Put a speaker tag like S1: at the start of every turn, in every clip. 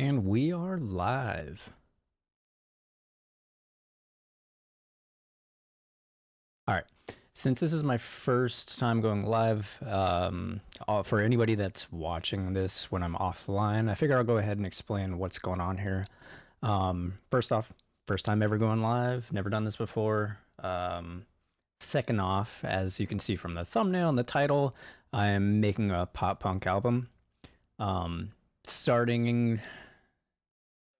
S1: And we are live. All right. Since this is my first time going live, for anybody that's watching this when I'm offline, I figure I'll go ahead and explain what's going on here. First off, first time ever going live, never done this before. Second off, as you can see from the thumbnail and the title, I am making a pop punk album.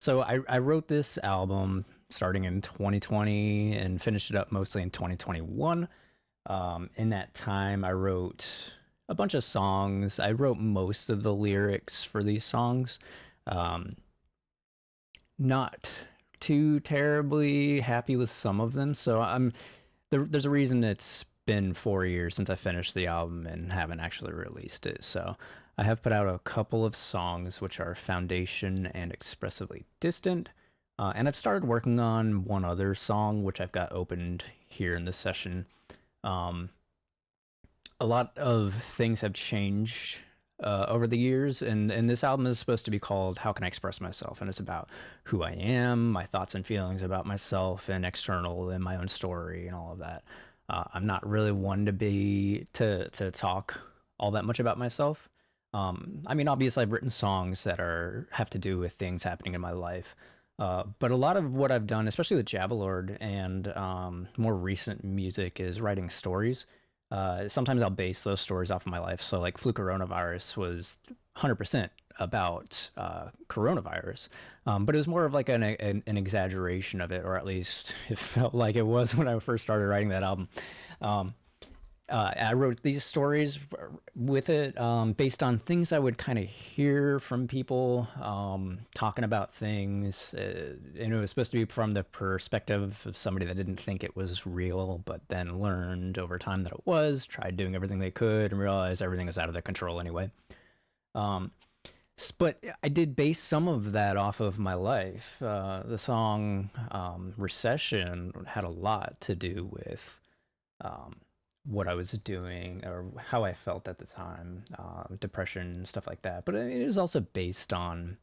S1: So I wrote this album starting in 2020 and finished it up mostly in 2021. In that time, I wrote a bunch of songs. I wrote most of the lyrics for these songs. Not too terribly happy with some of them. So there's a reason it's been 4 years since I finished the album and haven't actually released it. So I have put out a couple of songs which are Foundation and Expressively Distant. And I've started working on one other song which I've got opened here in this session. A lot of things have changed over the years, and this album is supposed to be called How Can I Express Myself? And it's about who I am, my thoughts and feelings about myself, and external and my own story and all of that. I'm not really one to talk all that much about myself. I mean, obviously I've written songs that have to do with things happening in my life. But a lot of what I've done, especially with Jabalord and more recent music, is writing stories. Sometimes I'll base those stories off of my life. So like Flu Coronavirus was 100% about coronavirus. But it was more of like an exaggeration of it, or at least it felt like it was when I first started writing that album. I wrote these stories with it based on things I would kind of hear from people talking about things. And it was supposed to be from the perspective of somebody that didn't think it was real, but then learned over time that it was, tried doing everything they could, and realized everything was out of their control anyway. But I did base some of that off of my life. The song Recession had a lot to do with what I was doing or how I felt at the time, depression, stuff like that. But it was also based on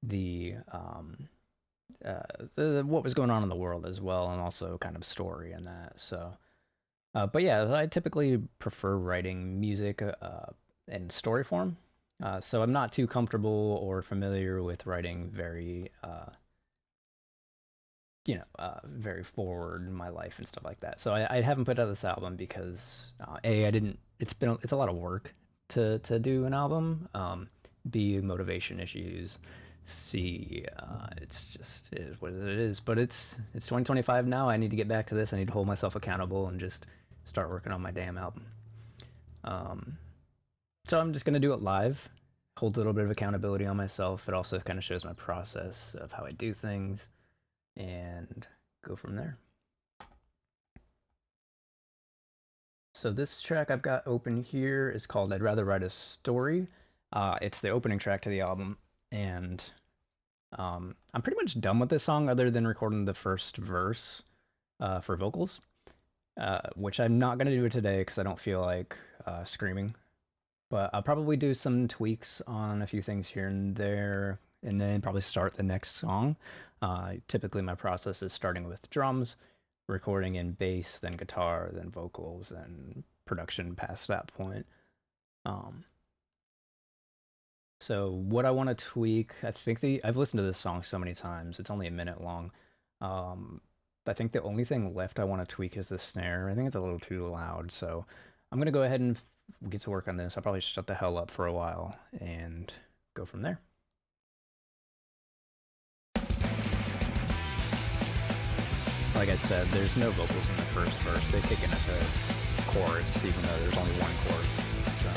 S1: the what was going on in the world as well, and also kind of story and that. So, but yeah, I typically prefer writing music in story form. So I'm not too comfortable or familiar with writing very very forward in my life and stuff like that. So I haven't put out this album because it's a lot of work to do an album. B, motivation issues. C, it is what it is. But it's 2025 now. I need to get back to this. I need to hold myself accountable and just start working on my damn album. So I'm just gonna do it live. Hold a little bit of accountability on myself. It also kind of shows my process of how I do things, and go from there. So this track I've got open here is called I'd Rather Write a Story. It's the opening track to the album, and I'm pretty much done with this song other than recording the first verse for vocals, which I'm not going to do it today because I don't feel like screaming. But I'll probably do some tweaks on a few things here and there, and then probably start the next song. Typically my process is starting with drums, recording in bass, then guitar, then vocals, then production past that point. So what I want to tweak, I've listened to this song so many times, it's only a minute long. I think the only thing left I want to tweak is the snare. I think it's a little too loud, so I'm going to go ahead and get to work on this. I'll probably shut the hell up for a while and go from there. Like I said, there's no vocals in the first verse. They kick in at the chorus, even though there's only one chorus. So.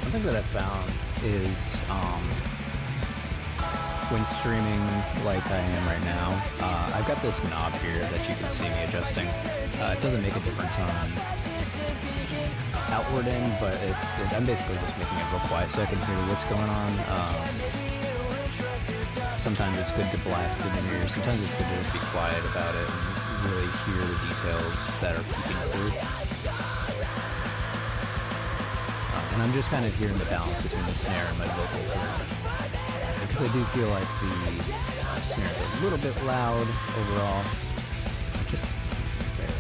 S1: Something that I found is when streaming like I am right now, I've got this knob here that you can see me adjusting. It doesn't make a difference on outward in, but I'm basically just making it real quiet so I can hear what's going on. Sometimes it's good to blast it in your ear. Sometimes it's good to just be quiet about it and really hear the details that are peeking through. And I'm just kind of hearing the balance between the snare and my vocals here. Because I do feel like the snare is a little bit loud overall. Just barely.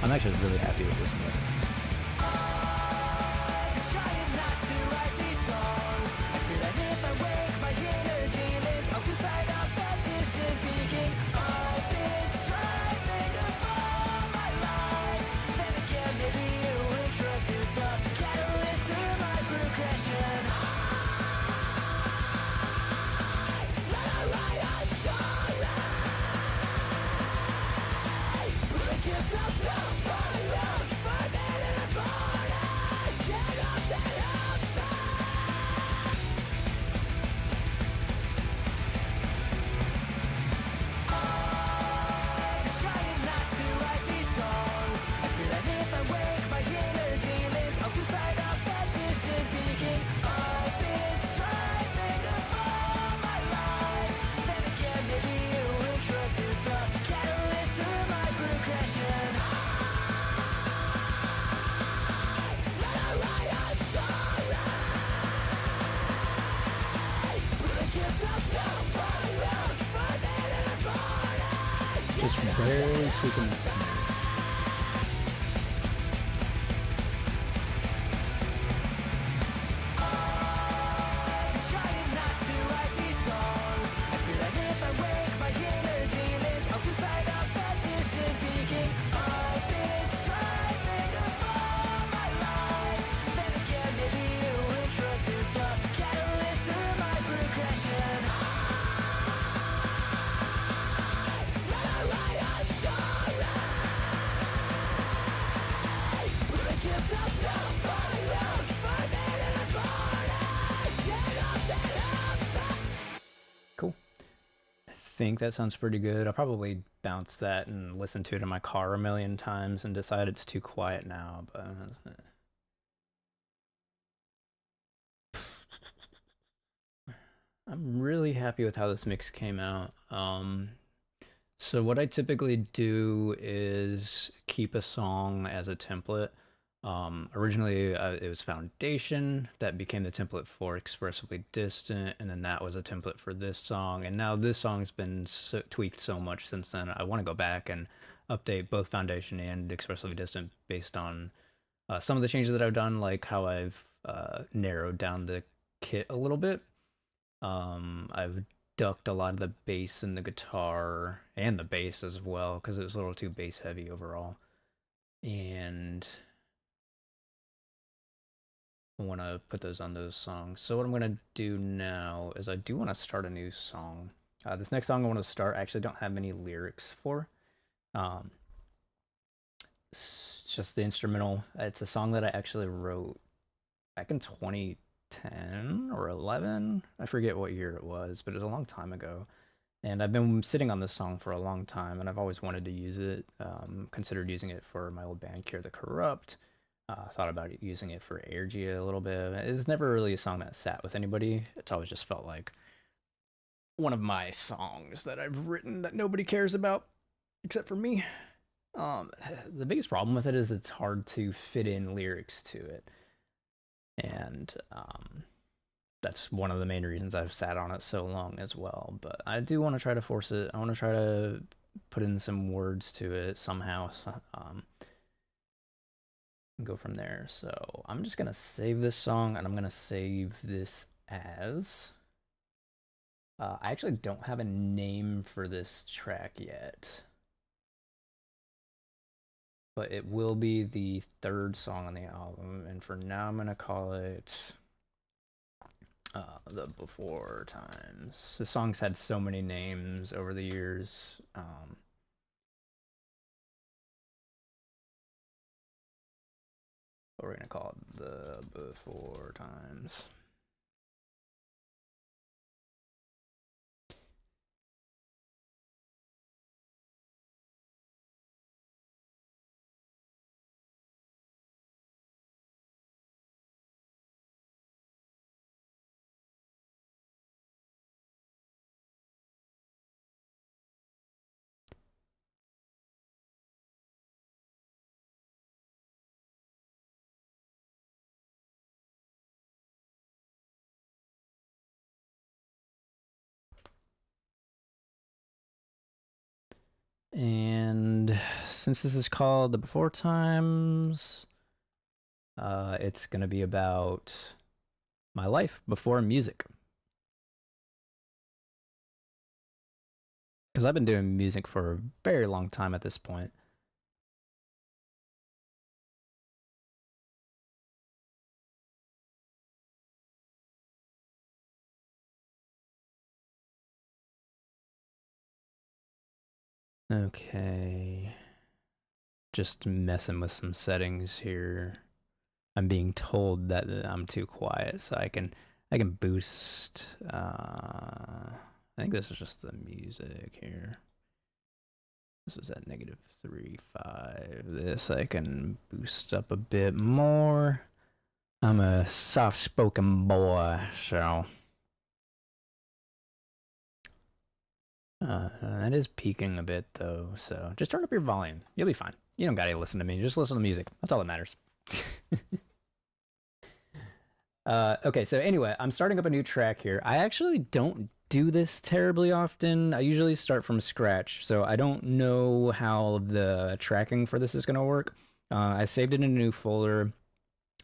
S1: I'm actually really happy with this mix. Just barely tweaking the snare. Cool. I think that sounds pretty good. I'll probably bounce that and listen to it in my car a million times and decide it's too quiet now, but I'm really happy with how this mix came out. So what I typically do is keep a song as a template. Originally, it was Foundation that became the template for Expressively Distant, and then that was a template for this song. And now this song's been tweaked so much since then. I want to go back and update both Foundation and Expressively Distant based on some of the changes that I've done, like how I've narrowed down the kit a little bit. I've ducked a lot of the bass in the guitar and the bass as well because it was a little too bass heavy overall. And I want to put those on those songs. So what I'm going to do now is I do want to start a new song. This next song I want to start, I actually don't have any lyrics for. It's just the instrumental. It's a song that I actually wrote back in 2010 or 11. I forget what year it was, but it was a long time ago. And I've been sitting on this song for a long time, and I've always wanted to use it. Considered using it for my old band, Cure the Corrupt. Thought about using it for Airgia a little bit. It's never really a song that sat with anybody. It's always just felt like one of my songs that I've written that nobody cares about except for me. The biggest problem with it is it's hard to fit in lyrics to it. And that's one of the main reasons I've sat on it so long as well. But I do want to try to force it. I want to try to put in some words to it somehow. Go from there. So I'm just gonna save this song, and I'm gonna save this as I actually don't have a name for this track yet, but it will be the third song on the album, and for now I'm gonna call it The Before Times. The song's had so many names over the years. But we're gonna call it The Before Times. And since this is called The Before Times, it's gonna be about my life before music. Because I've been doing music for a very long time at this point. Okay. Just messing with some settings here. I'm being told that I'm too quiet, so I can boost. I think this is just the music here. This was at -3.5. This I can boost up a bit more. I'm a soft-spoken boy, so that is peaking a bit though. So just turn up your volume. You'll be fine. You don't gotta listen to me. Just listen to music. That's all that matters. Okay, so anyway, I'm starting up a new track here. I actually don't do this terribly often. I usually start from scratch, so I don't know how the tracking for this is going to work. I saved it in a new folder.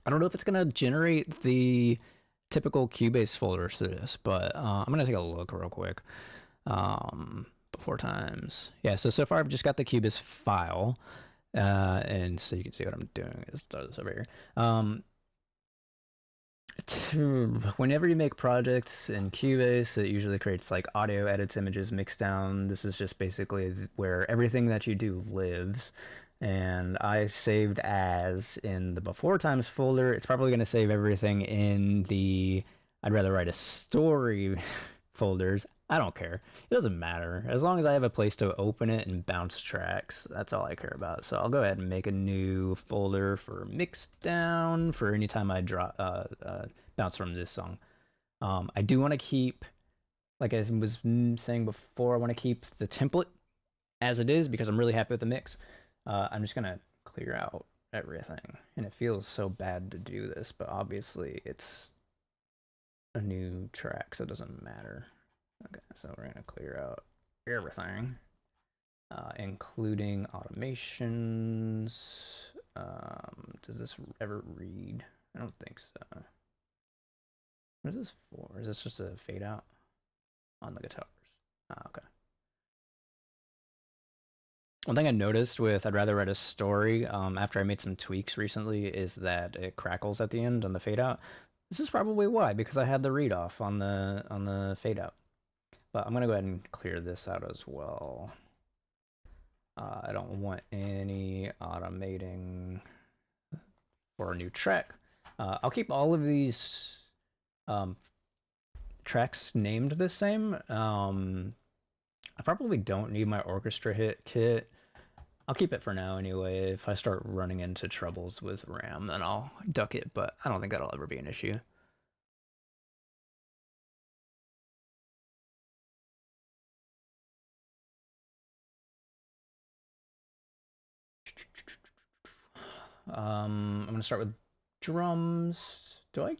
S1: I don't know if it's going to generate the typical Cubase folders to this, but I'm going to take a look real quick. Before times. Yeah, so far I've just got the Cubase file, and so you can see what I'm doing. Let's start this over here. Whenever you make projects in Cubase, it usually creates like audio edits, images, mixdown. This is just basically where everything that you do lives. And I saved as in the before times folder. It's probably going to save everything in the I'd rather write a story folders. I don't care. It doesn't matter. As long as I have a place to open it and bounce tracks, that's all I care about. So I'll go ahead and make a new folder for mixdown for any time I bounce from this song. I do want to keep, like I was saying before, I want to keep the template as it is because I'm really happy with the mix. I'm just gonna clear out everything, and it feels so bad to do this, but obviously it's a new track, so it doesn't matter. Okay, so we're gonna clear out everything, including automations. Does this ever read? I don't think so. What is this for? Is this just a fade out on the guitars? Okay. One thing I noticed with I'd rather write a story after I made some tweaks recently is that it crackles at the end on the fade out. This is probably why, because I had the read off on the fade out. But I'm gonna go ahead and clear this out as well. I don't want any automating for a new track. I'll keep all of these tracks named the same. I probably don't need my orchestra hit kit. I'll keep it for now anyway. If I start running into troubles with RAM, then I'll duck it, but I don't think that'll ever be an issue. I'm gonna start with drums. Do I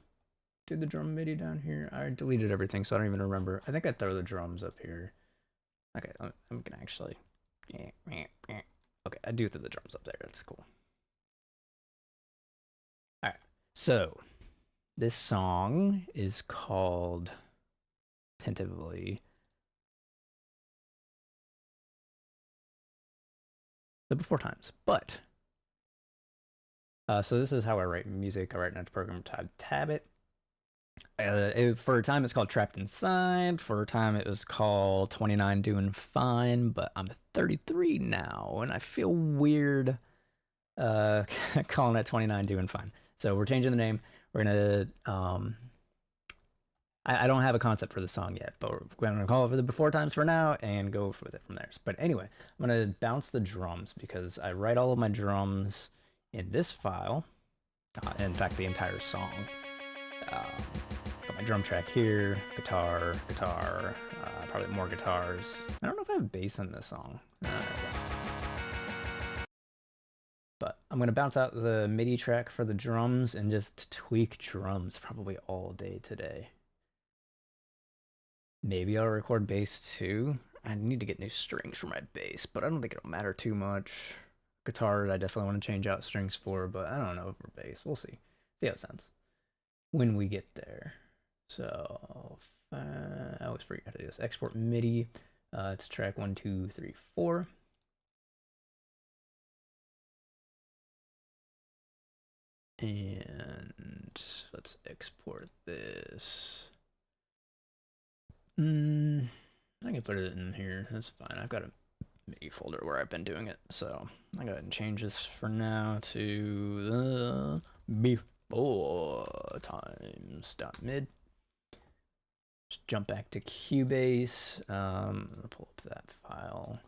S1: do the drum MIDI down here? I deleted everything, so I don't even remember. I think I throw the drums up here. Okay, I'm gonna actually. Okay, I do throw the drums up there. That's cool. All right, so this song is called tentatively the Before Times, but so this is how I write music. I write in a program tab it. For a time, it's called Trapped Inside. For a time, it was called 29 Doing Fine. But I'm 33 now, and I feel weird calling it 29 Doing Fine. So we're changing the name. We're gonna I don't have a concept for the song yet, but we're gonna call it for the before times for now and go with it from there. But anyway, I'm gonna bounce the drums because I write all of my drums in this file. In fact, the entire song. Got my drum track here, guitar, probably more guitars. I don't know if I have bass in this song. But I'm gonna bounce out the MIDI track for the drums and just tweak drums probably all day today. Maybe I'll record bass too. I need to get new strings for my bass, but I don't think it'll matter too much. Guitar, I definitely want to change out strings for, but I don't know for bass. We'll see. See how it sounds when we get there. So I always forget how to do this. Export MIDI. It's track 1, 2, 3, 4. And let's export this. I can put it in here. That's fine. I've got a MIDI folder where I've been doing it. So I go ahead and change this for now to the before times.mid. Just jump back to Cubase. I'm gonna pull up that file.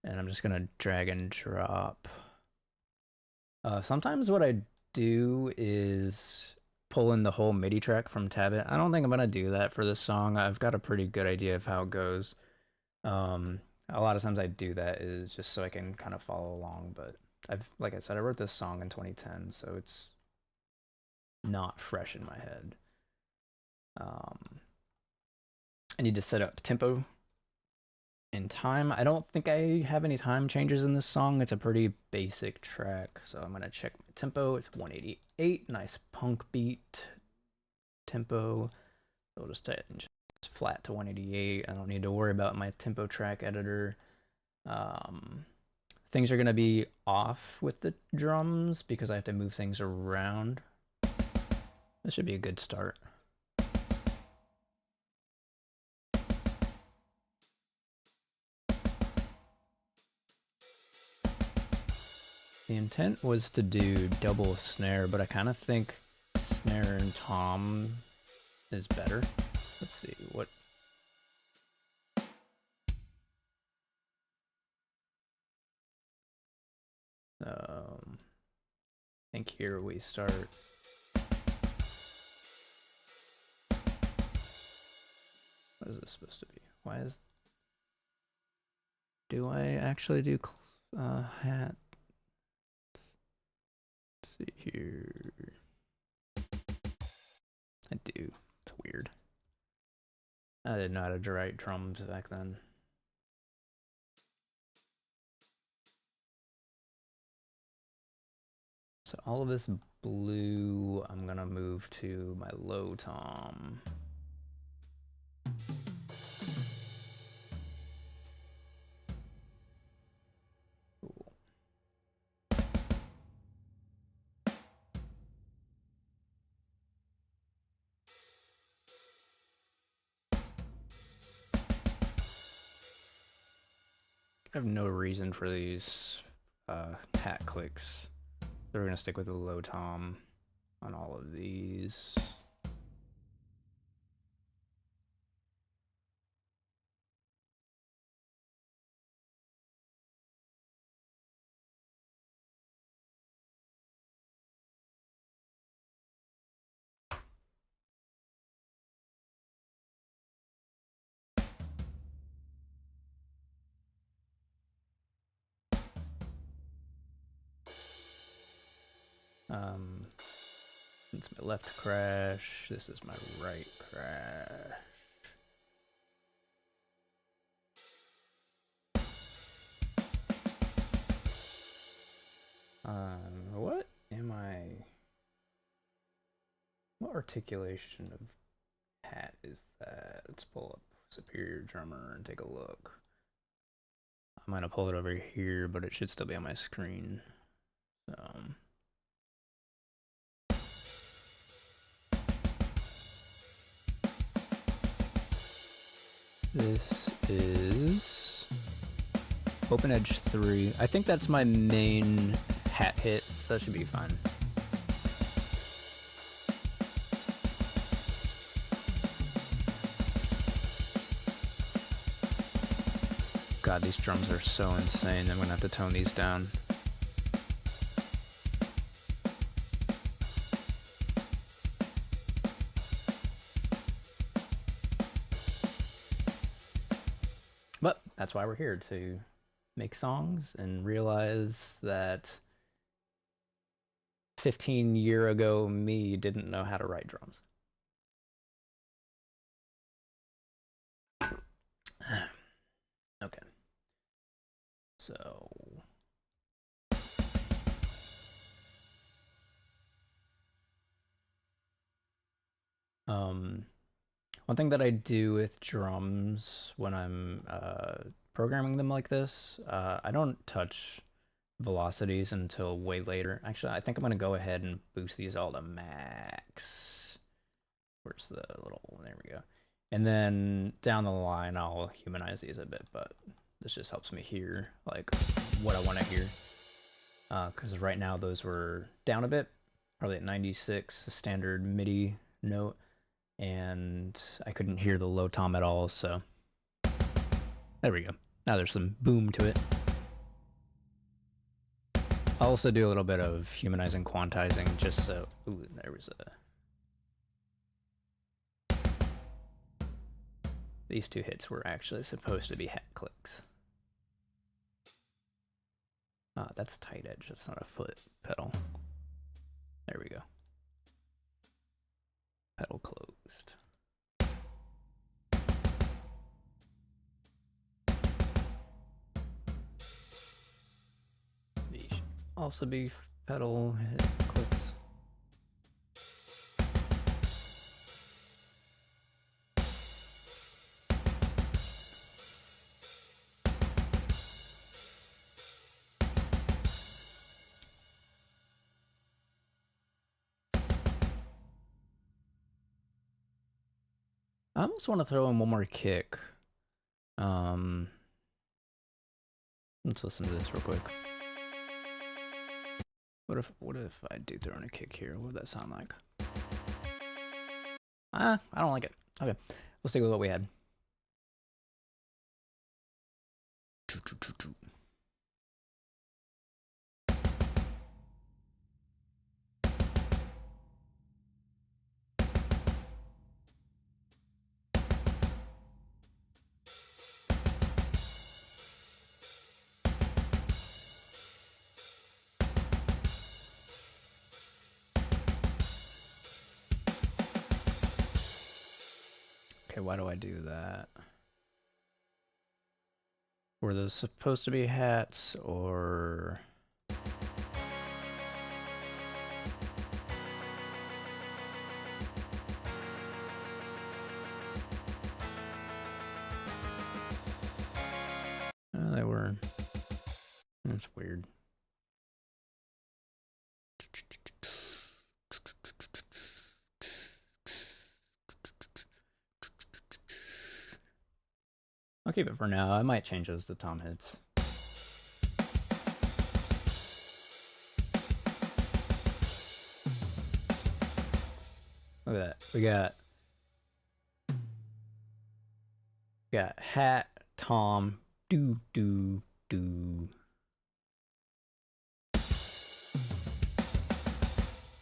S1: And I'm just gonna drag and drop. Sometimes what I do is pull in the whole MIDI track from Tabit. I don't think I'm gonna do that for this song. I've got a pretty good idea of how it goes. A lot of times I do that is just so I can kind of follow along, but like I said, I wrote this song in 2010, so it's not fresh in my head. I need to set up tempo and time. I don't think I have any time changes in this song. It's a pretty basic track, so I'm gonna check my tempo. It's 188, nice punk beat tempo. So I'll just set it flat to 188. I don't need to worry about my tempo track editor. Things are gonna be off with the drums because I have to move things around. This should be a good start. The intent was to do double snare, but I kind of think snare and tom is better. Let's see what. I think here we start. What is this supposed to be? Why is? Do I actually do hat? Let's see here. I do. It's weird. I didn't know how to write drums back then. So all of this blue, I'm gonna move to my low tom. Cool. I have no reason for these hat clicks. So we're gonna stick with the low tom on all of these. It's my left crash. This is my right crash. What am I? What articulation of hat is that? Let's pull up Superior Drummer and take a look. I'm gonna pull it over here, but it should still be on my screen. So. This is Open Edge 3. I think that's my main hat hit, so that should be fine. God, these drums are so insane. I'm gonna have to tone these down. But that's why we're here, to make songs and realize that 15-year ago me didn't know how to write drums. Okay. So one thing that I do with drums when I'm programming them like this, I don't touch velocities until way later. Actually, I think I'm gonna go ahead and boost these all to max. Where's the little, there we go. And then down the line, I'll humanize these a bit, but this just helps me hear like what I want to hear. Because right now those were down a bit, probably at 96, a standard MIDI note, and I couldn't hear the low tom at all, so there we go. Now there's some boom to it. I'll also do a little bit of humanizing, quantizing, just so, ooh, there was a... These two hits were actually supposed to be hat clicks. That's tight edge, that's not a foot pedal. There we go. Pedal closed. These should also be pedal hit clicks. I almost want to throw in one more kick. Let's listen to this real quick. What if I do throw in a kick here? What would that sound like? I don't like it. Okay, we'll stick with what we had. Okay, why do I do that? Were those supposed to be hats, or... they were... That's weird. I'll keep it for now. I might change those to tom hits. Look at that. We got hat, tom, do.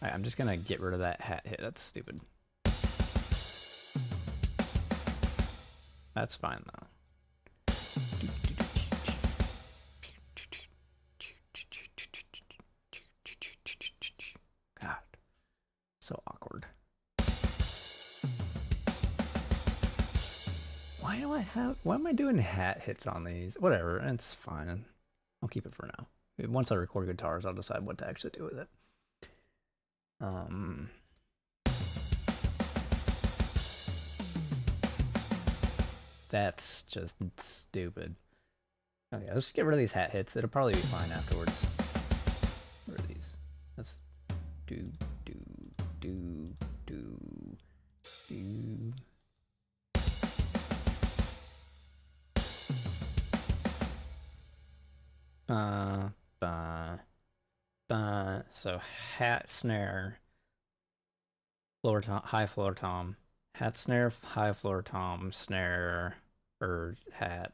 S1: Alright, I'm just gonna get rid of that hat hit. That's stupid. That's fine though. God, so awkward. Why am I doing hat hits on these? Whatever, it's fine. I'll keep it for now. Once I record guitars, I'll decide what to actually do with it. That's just stupid. Okay, let's get rid of these hat hits. It'll probably be fine afterwards. Where are these? Let's do. Ba, ba. So hat, snare, floor tom, high floor tom, hat, snare, high floor tom, snare, or hat.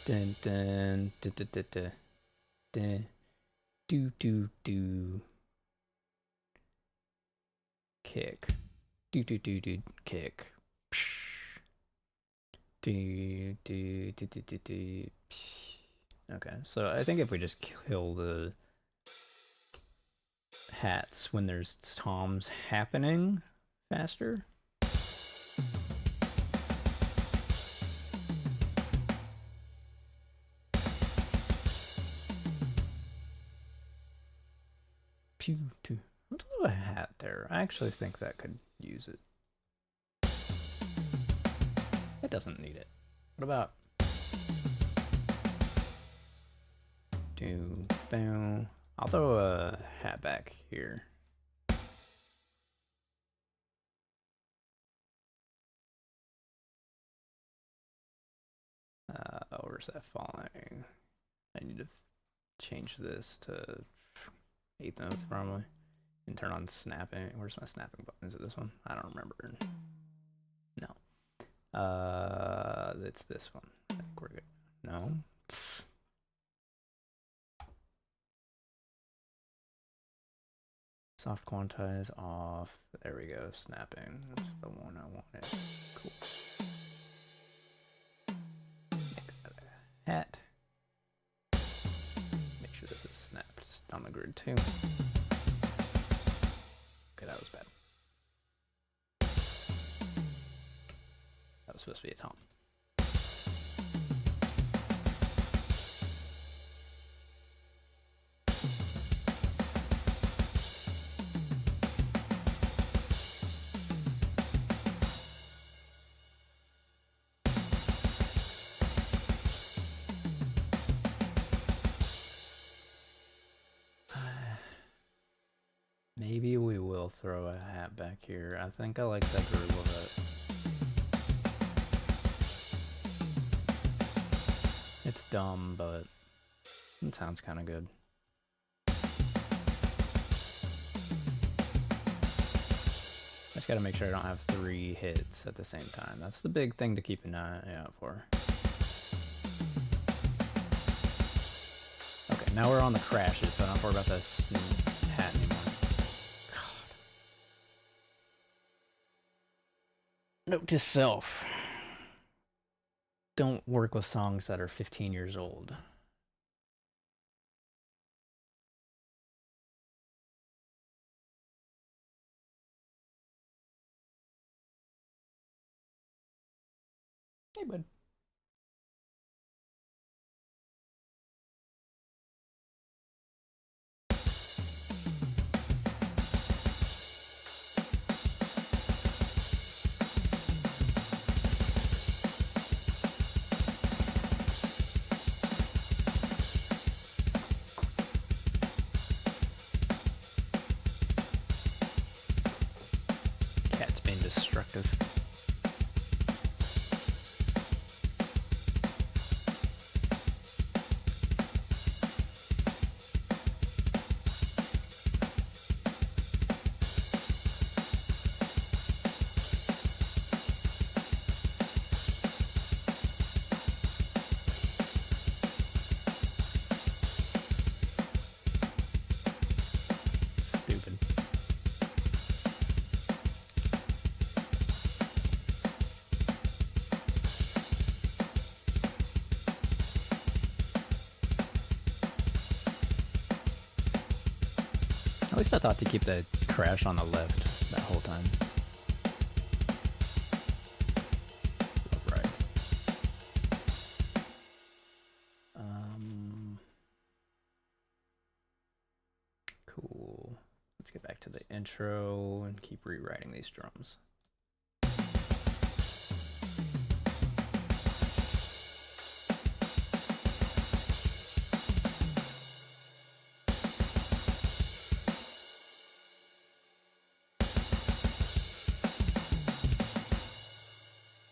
S1: Dun dun dun dun dun dun dun do do do kick do do do do kick do do do do do do. Okay, so I think if we just kill the hats when there's toms happening faster. Pew, pew. Let's do a hat there. I actually think that could use it. It doesn't need it. What about do bow? I'll throw a hat back here. Where's that falling? I need to change this to 8th notes probably. And turn on snapping. Where's my snapping button? Is it this one? I don't remember. No. It's this one. I think we're good. No. Soft quantize off. There we go. Snapping. That's the one I wanted. Cool. Make that a hat. Make sure this is snapped on the grid too. Okay, that was bad. That was supposed to be a tom. Maybe we will throw a hat back here. I think I like that groove of it. It's dumb, but it sounds kind of good. I just gotta make sure I don't have 3 hits at the same time. That's the big thing to keep an eye out for. Okay, now we're on the crashes, so I don't have to worry about this hat anymore. God. Note to self. Don't work with songs that are 15 years old. Hey, bud. Cat's being destructive. Stupid. At least I thought to keep the crash on the left that whole time. Love rides. Cool. Let's get back to the intro and keep rewriting these drums.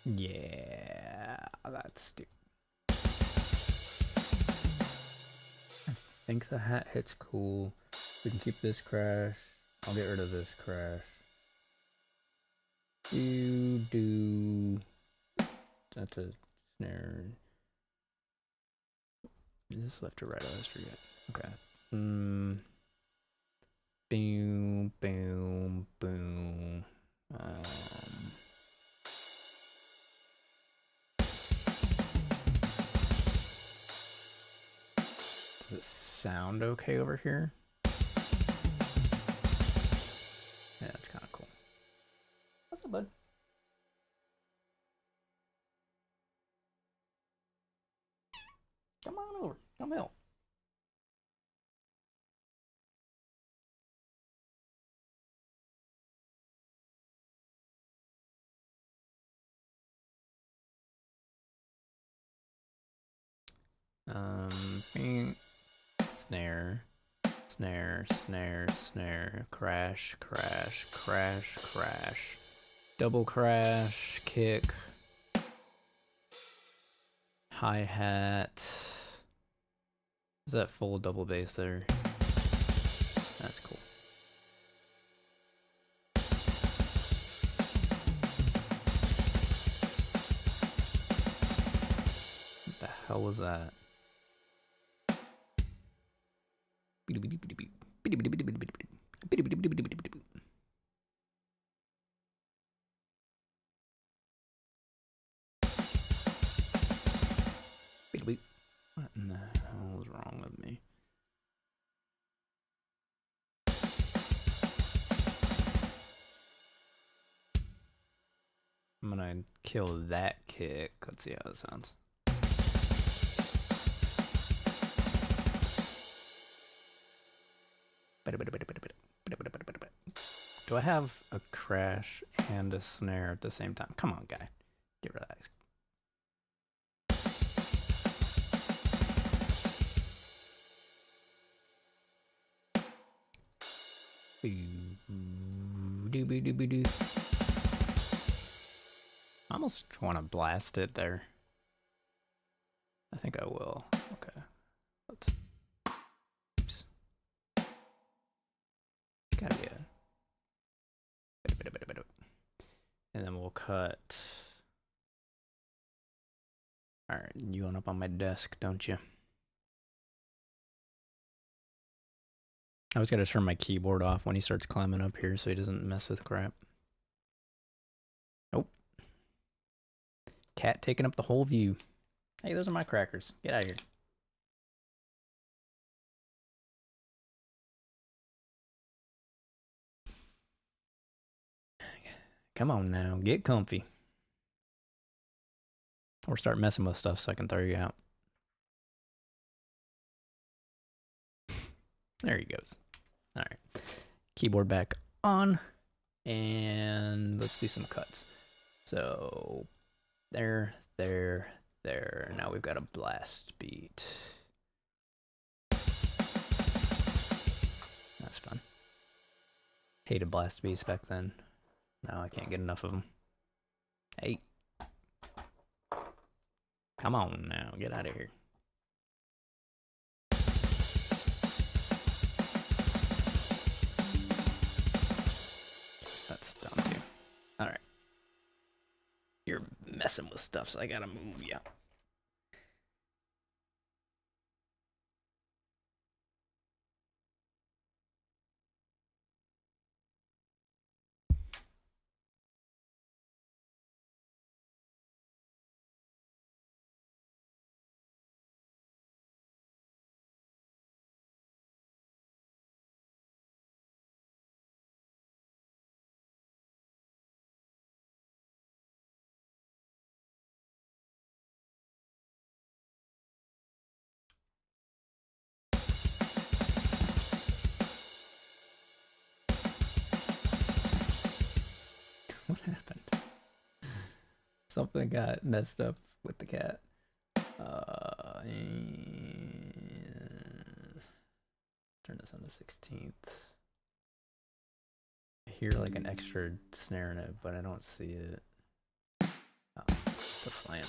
S1: Yeah. Let's do. I think the hat hits cool. We can keep this crash. I'll get rid of this crash. That's a snare. Is this left or right? I always forget. Okay. Boom, boom, boom. Does it sound okay over here? Yeah, that's kind of cool. What's up, bud? Come on over. Come help. Snare, snare, snare, snare, crash, crash, crash, crash, double crash, kick, hi-hat. Is that full double bass there? That's cool. What the hell was that? What in the hell is wrong with me? I'm gonna kill that kick. Let's see how it sounds. Do I have a crash and a snare at the same time? Come on, guy. Get rid of that. I almost want to blast it there. I think I will. Okay. Let's. Oops. Gotta be a. And then we'll cut. Alright, you went up on my desk, don't you? I always gotta turn my keyboard off when he starts climbing up here so he doesn't mess with crap. Nope. Cat taking up the whole view. Hey, those are my crackers. Get out of here. Come on now, get comfy. Or start messing with stuff so I can throw you out. There he goes. All right. Keyboard back on. And let's do some cuts. So there, there, there. Now we've got a blast beat. That's fun. Hated blast beats back then. Now I can't get enough of them. Hey. Come on now, get out of here. That's dumb too. Alright. You're messing with stuff, so I gotta move you. What happened? Something got messed up with the cat. Turn this on the 16th. I hear like an extra snare in it, but I don't see it. Oh, it's a flam.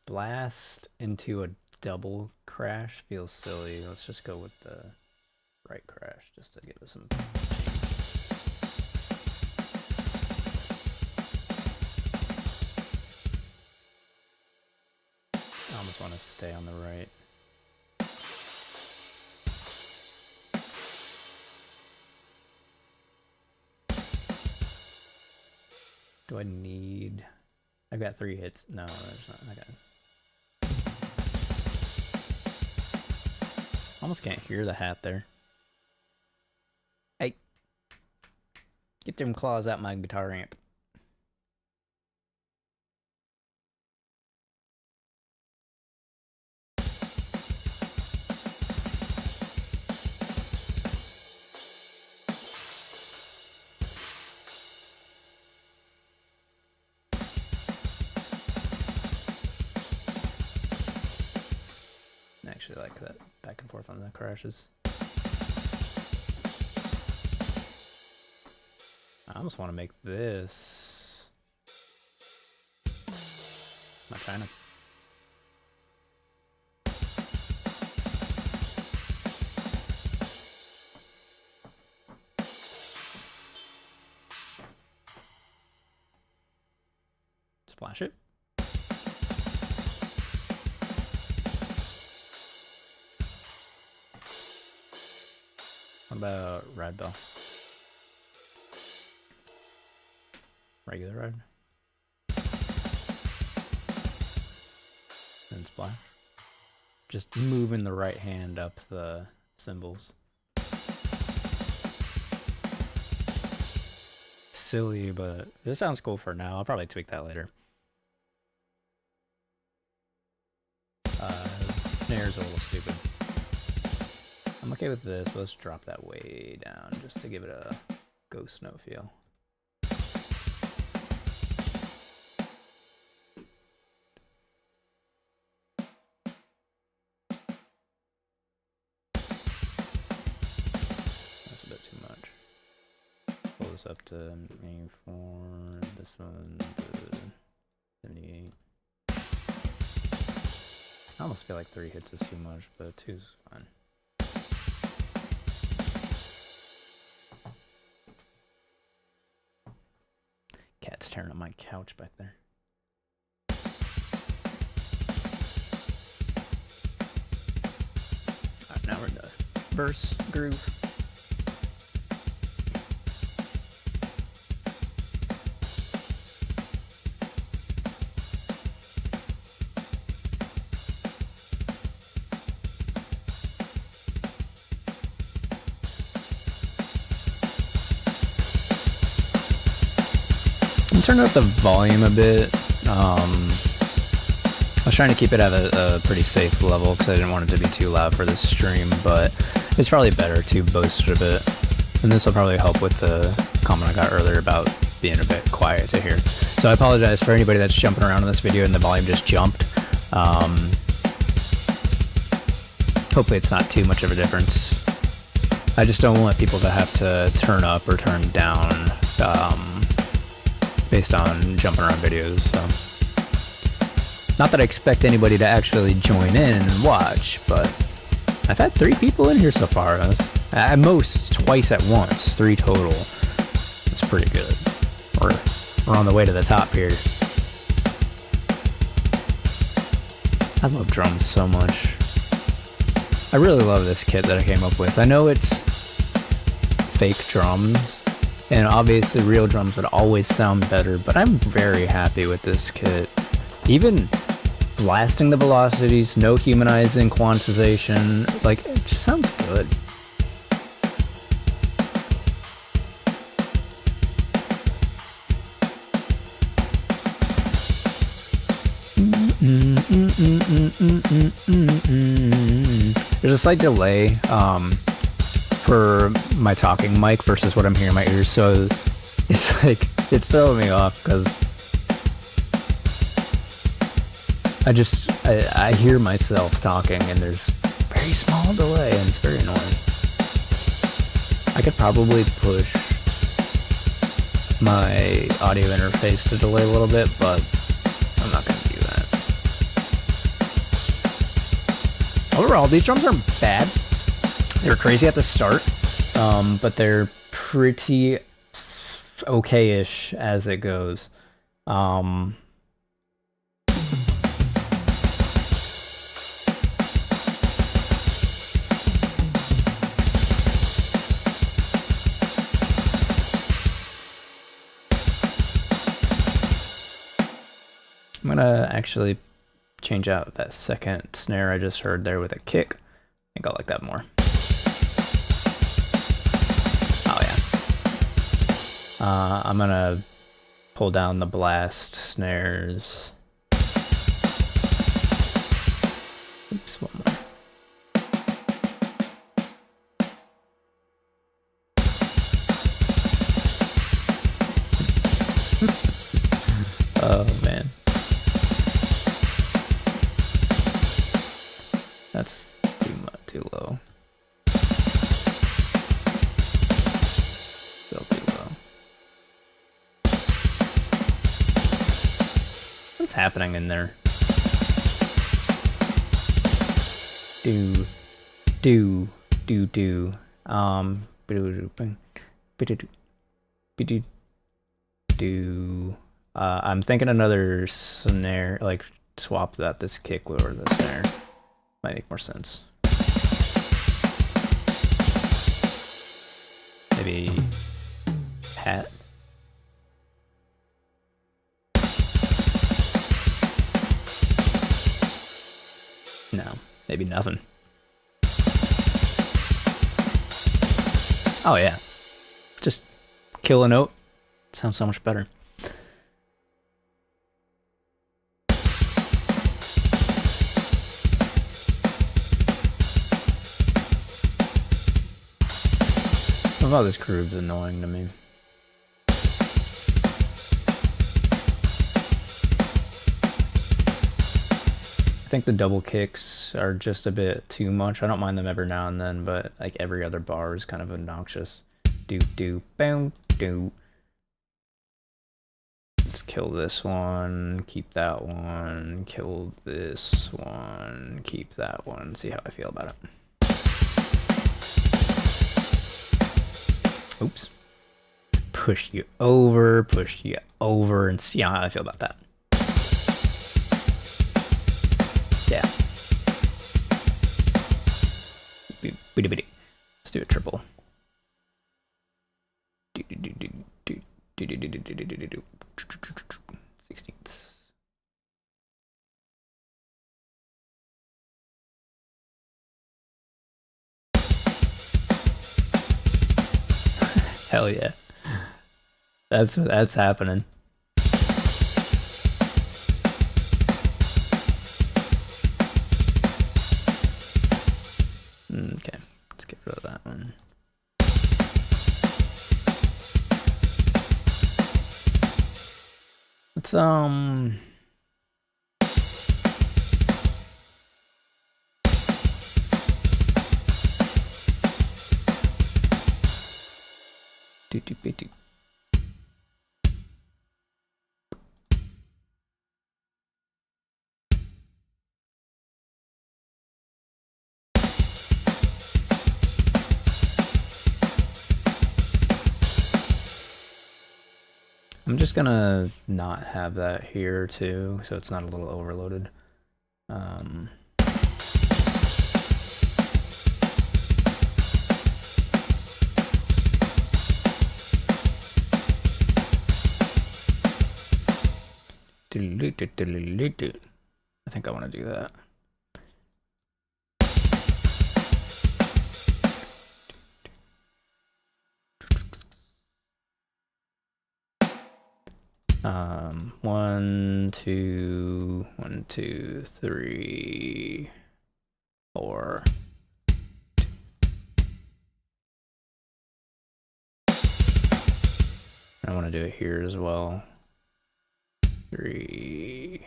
S1: Blast into a double crash feels silly. Let's just go with the right crash just to give us some. I almost want to stay on the right. Do I need... I've got 3 hits. No, there's not. Okay. Almost can't hear the hat there. Hey. Get them claws out my guitar amp. Actually like that back and forth on the crashes. I almost want to make this my China. Splash it. What about ride bell? Regular ride. And splash. Just moving the right hand up the cymbals. Silly, but this sounds cool for now. I'll probably tweak that later. Snare's a little stupid. I'm okay with this. Let's drop that way down just to give it a ghost note feel. That's a bit too much. Pull this up to 84, this one to 78. I almost feel like 3 hits is too much, but 2 is fine. Cat's tearing up my couch back there. Alright, now we're done. Verse, groove. Turn up the volume a bit. I was trying to keep it at a pretty safe level because I didn't want it to be too loud for this stream, but it's probably better to boost it a bit. And this will probably help with the comment I got earlier about being a bit quiet to hear. So I apologize for anybody that's jumping around in this video and the volume just jumped. Hopefully it's not too much of a difference. I just don't want people to have to turn up or turn down based on jumping around videos, so. Not that I expect anybody to actually join in and watch, but I've had 3 people in here so far. At most, twice at once, 3 total. That's pretty good. We're on the way to the top here. I love drums so much. I really love this kit that I came up with. I know it's fake drums, and obviously real drums would always sound better, but I'm very happy with this kit. Even blasting the velocities, no humanizing quantization, like, it just sounds good. There's a slight delay for my talking mic versus what I'm hearing in my ears, so it's like, it's throwing me off because I hear myself talking and there's very small delay and it's very annoying. I could probably push my audio interface to delay a little bit, but I'm not gonna do that. Overall, these drums aren't bad. They're crazy at the start, but they're pretty okay-ish as it goes. I'm gonna actually change out that second snare I just heard there with a kick. I think I like that more. Oh yeah. I'm gonna pull down the blast snares. Oops, one more. Oh man. That's too low. Still too low. What's happening in there? Do. I'm thinking another snare, like swap this kick or the snare. Might make more sense. Maybe hat. No, maybe nothing. Oh yeah, just kill a note. Sounds so much better. Some of this groove's annoying to me. I think the double kicks are just a bit too much. I don't mind them every now and then, but like every other bar is kind of obnoxious. Boom, do. Let's kill this one, keep that one, kill this one, keep that one, see how I feel about it. Oops. Push you over, and see how I feel about that. Yeah. Let's do a triple. Sixteenths. Hell yeah. That's happening. Okay, let's get rid of that one. Let's do. I'm just gonna not have that here too, so it's not a little overloaded. I think I want to do that. One, two, 3, 4. I want to do it here as well. 3,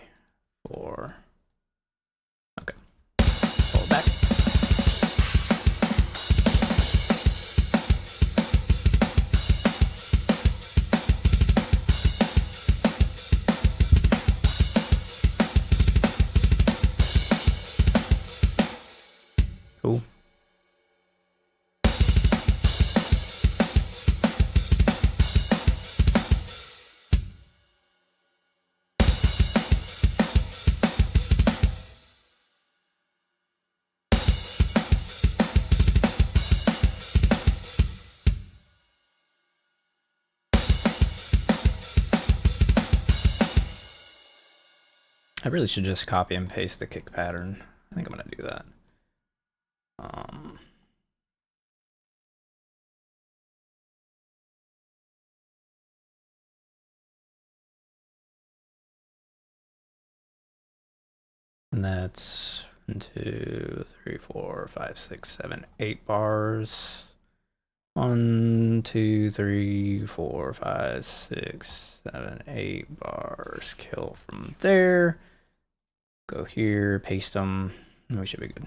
S1: 4. Okay. Hold back. I really should just copy and paste the kick pattern. I think I'm gonna do that. And that's 1, 2, 3, 4, 5, 6, 7, 8 bars. 1, 2, 3, 4, 5, 6, 7, 8 bars. Kill from there. Go here, paste them, and we should be good.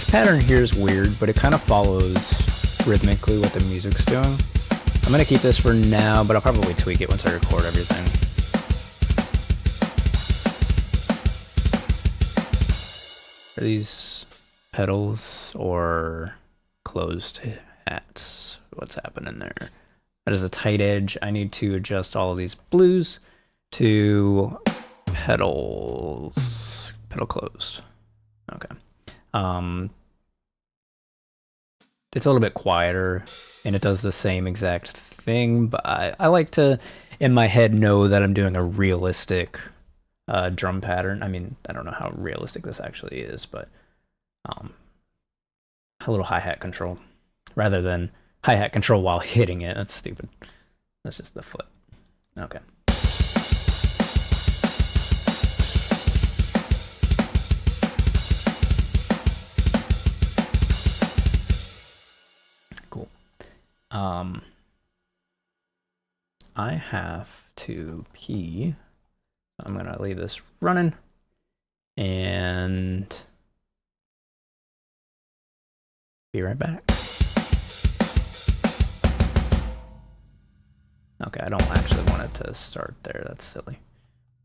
S1: Pattern here is weird, but it kind of follows rhythmically what the music's doing. I'm gonna keep this for now, but I'll probably tweak it once I record everything. Are these pedals or closed hats? What's happening there? That is a tight edge. I need to adjust all of these blues to pedals. Pedal closed. Okay. It's a little bit quieter, and it does the same exact thing, but I like to, in my head, know that I'm doing a realistic drum pattern. I mean, I don't know how realistic this actually is, but a little hi-hat control, rather than hi-hat control while hitting it. That's stupid. That's just the flip. Okay. I have to pee. I'm gonna leave this running and be right back. Okay, I don't actually want it to start there. That's silly.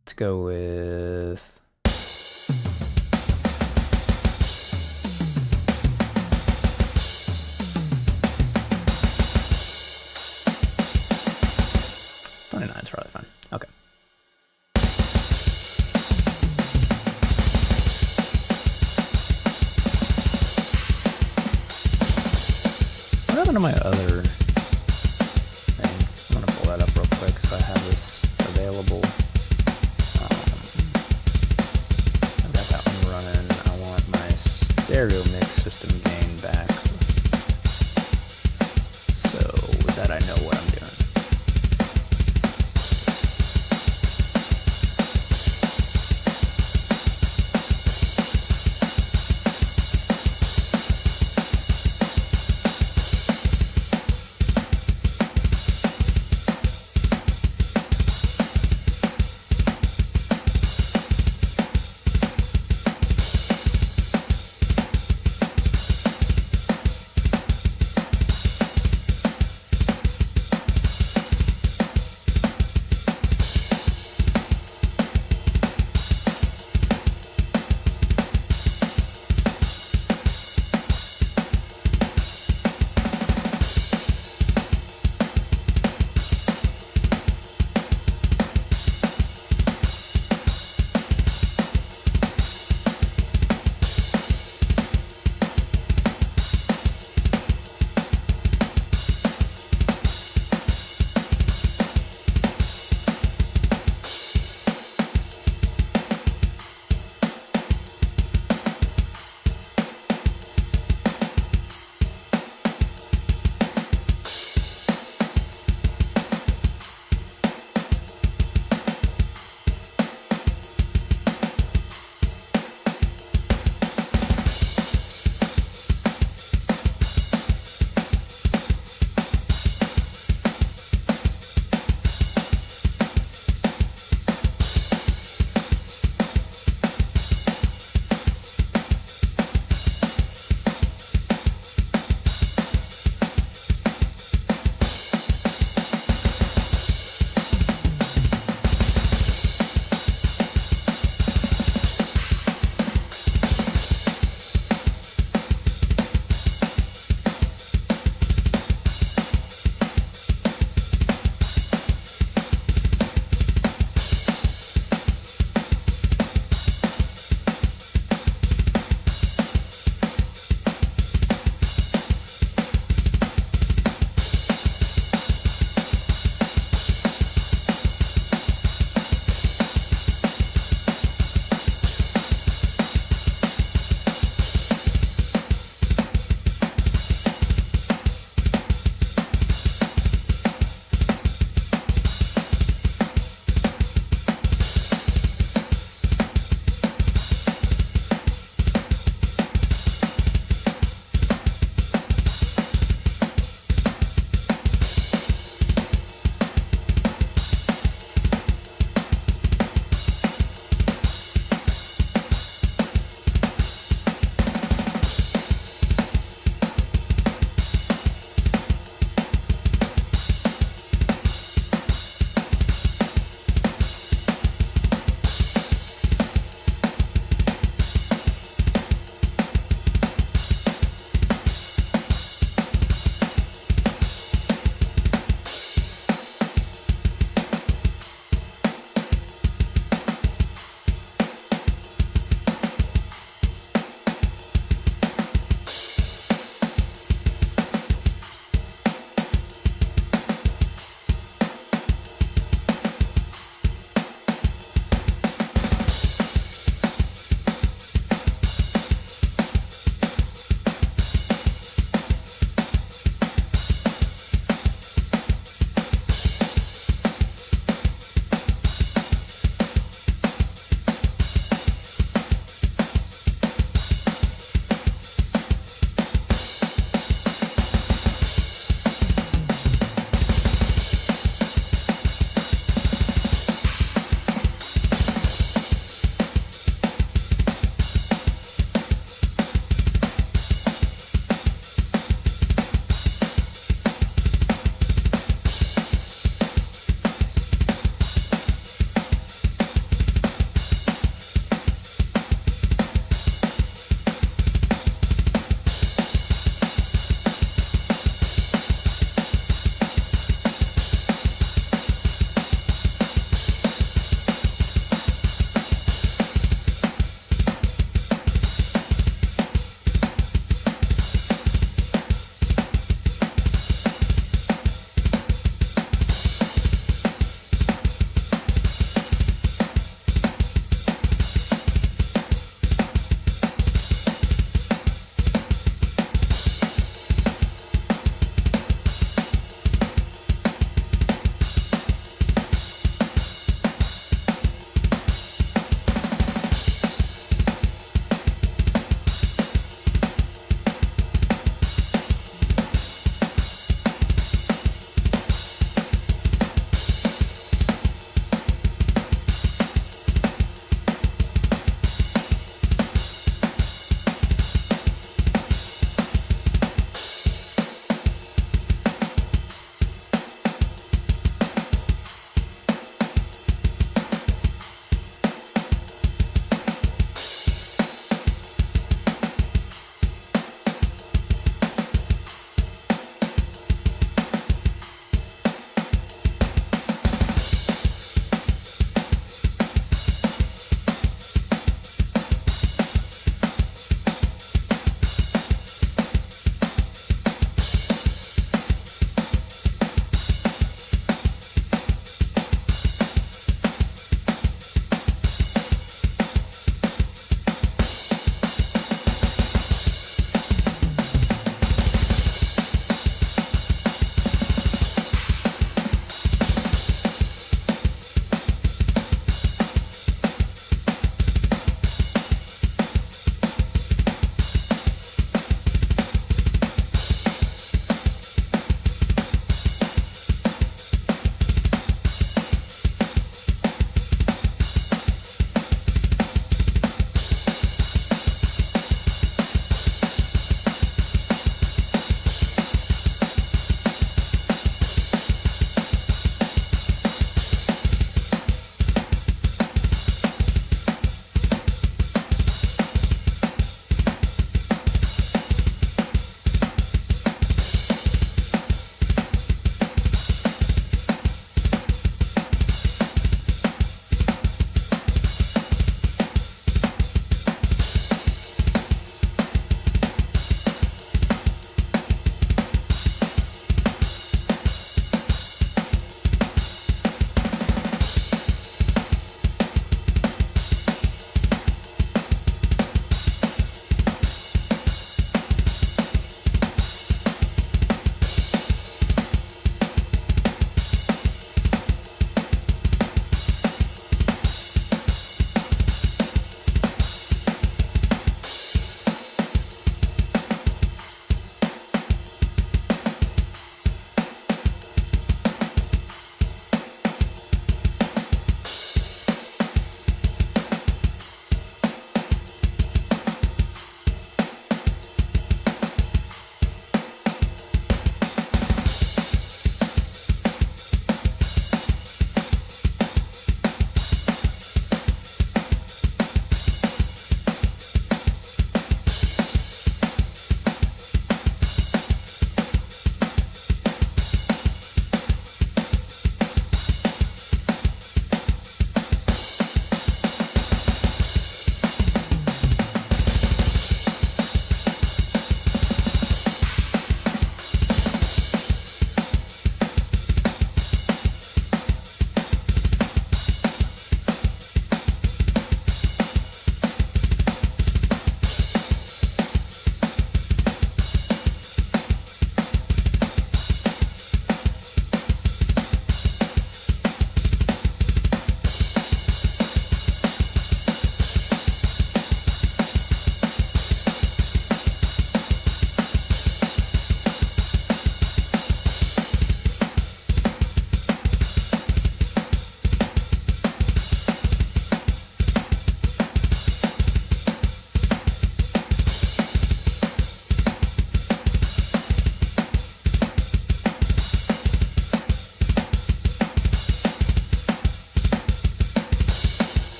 S1: Let's go with... It's probably fine. Okay. What happened to my other thing? I'm gonna pull that up real quick so I have this available. I've got that one running. I want my stereo mix system gain back. So with that I know what I'm doing.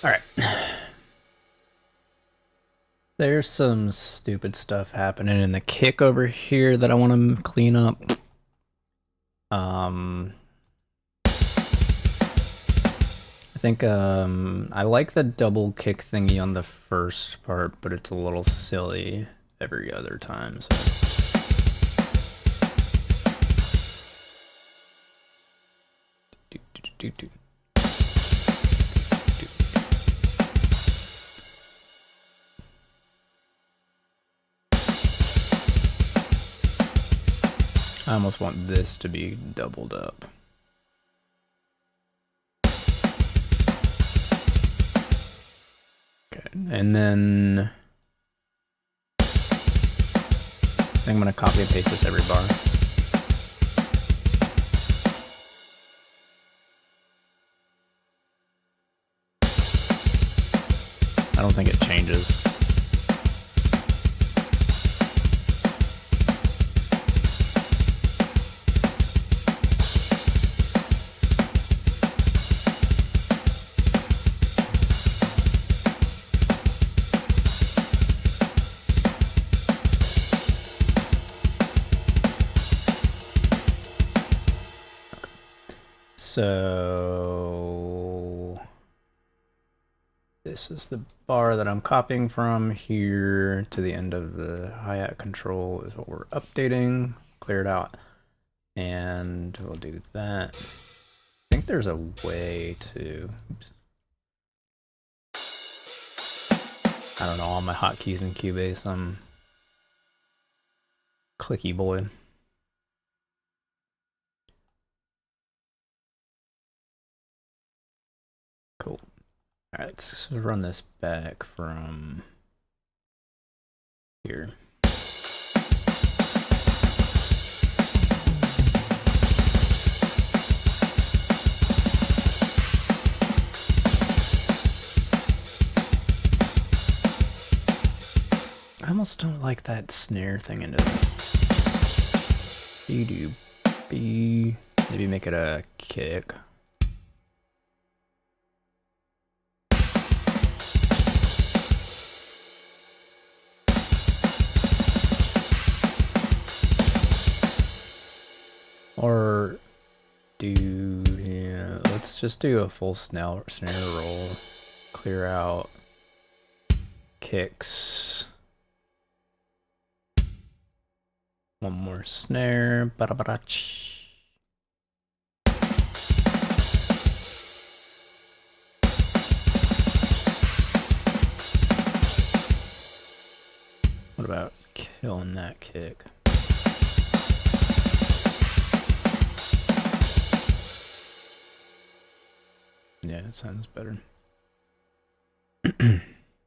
S1: All right. There's some stupid stuff happening in the kick over here that I want to clean up. I think I like the double kick thingy on the first part, but it's a little silly every other time. So. I almost want this to be doubled up. Okay, and then I think I'm gonna copy and paste this every bar. I don't think it changes. So this is the bar that I'm copying from. Here to the end of the hi-hat control is what we're updating. Clear it out. And we'll do that. I think there's a way to... Oops. I don't know all my hotkeys in Cubase. I'm clicky boy. Cool. All right, let's run this back from here. I almost don't like that snare thing into it. Maybe make it a kick. Or let's just do a full snare roll. Clear out kicks. One more snare. Ba-da-ba-da-ch. What about killing that kick? Yeah, it sounds better. I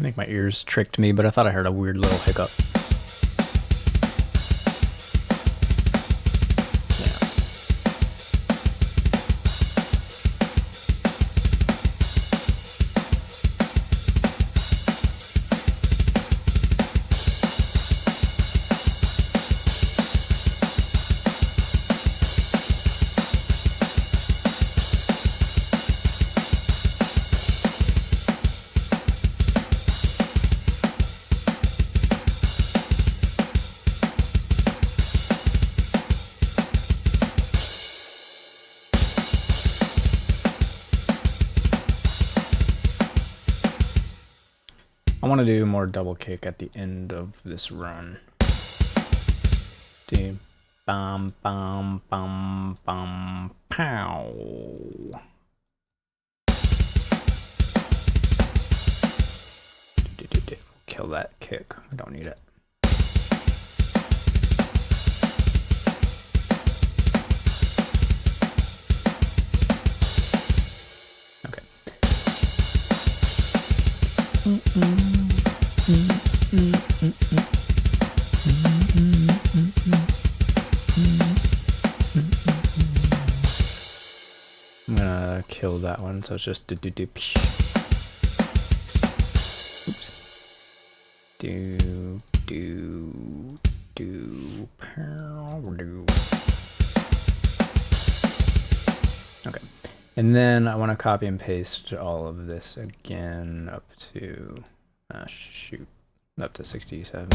S1: think my ears tricked me, but I thought I heard a weird little hiccup. I want to do more double kick at the end of this run. Do bam bam bam bam pow. Kill that kick. I don't need it. Okay. killed that one, so it's just do. Oops. Do. Okay. And then I want to copy and paste all of this again up to, shoot, up to 67.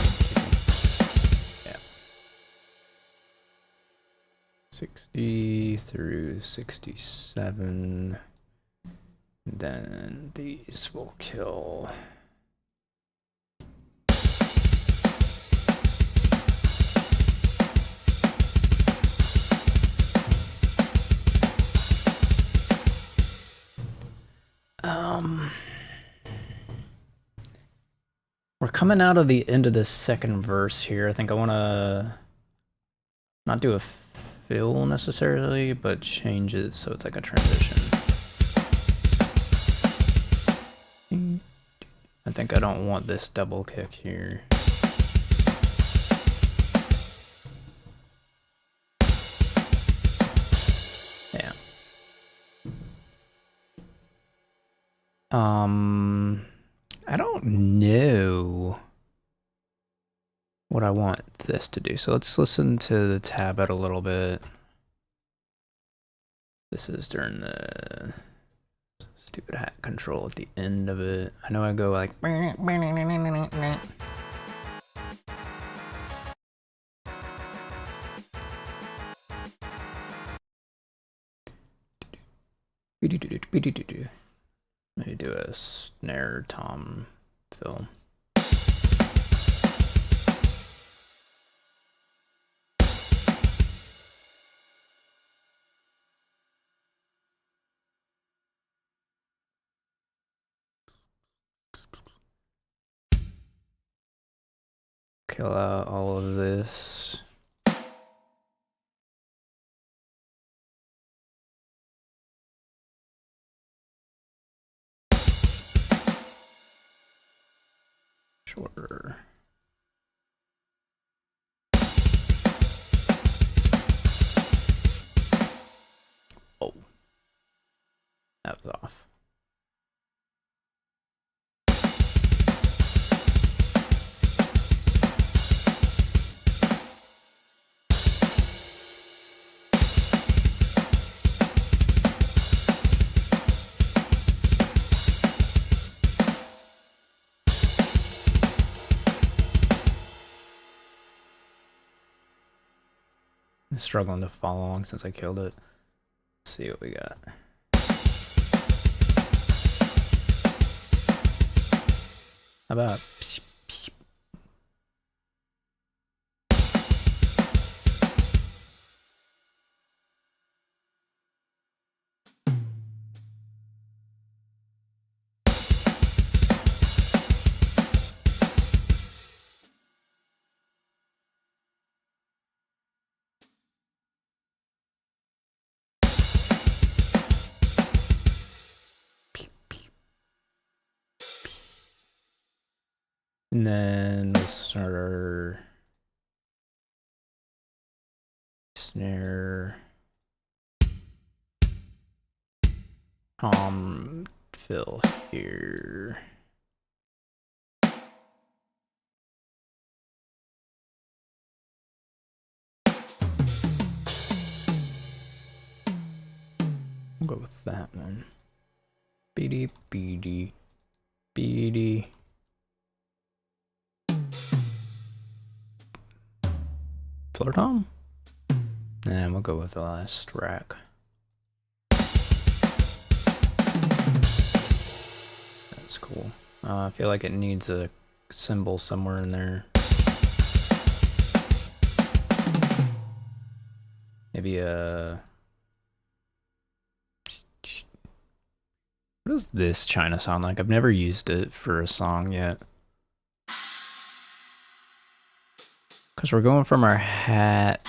S1: Yeah. 60 through 67. Then these will kill. We're coming out of the end of the second verse here. I think I want to not do a fill necessarily, but change it so it's like a transition. I think I don't want this double kick here. Yeah. I don't know what I want this to do. So let's listen to the tab out a little bit. This is during the stupid hat control at the end of it. I know I go like. Maybe do a snare tom fill. Kill out all of this. Shorter. Oh, that was off. I'm struggling to follow along since I killed it. Let's see what we got. How about and then we'll start our snare tom fill here. We'll go with that one. Beady. Floor tom? And we'll go with the last rack. That's cool. I feel like it needs a cymbal somewhere in there. Maybe a... What does this China sound like? I've never used it for a song yet. Because we're going from our hat.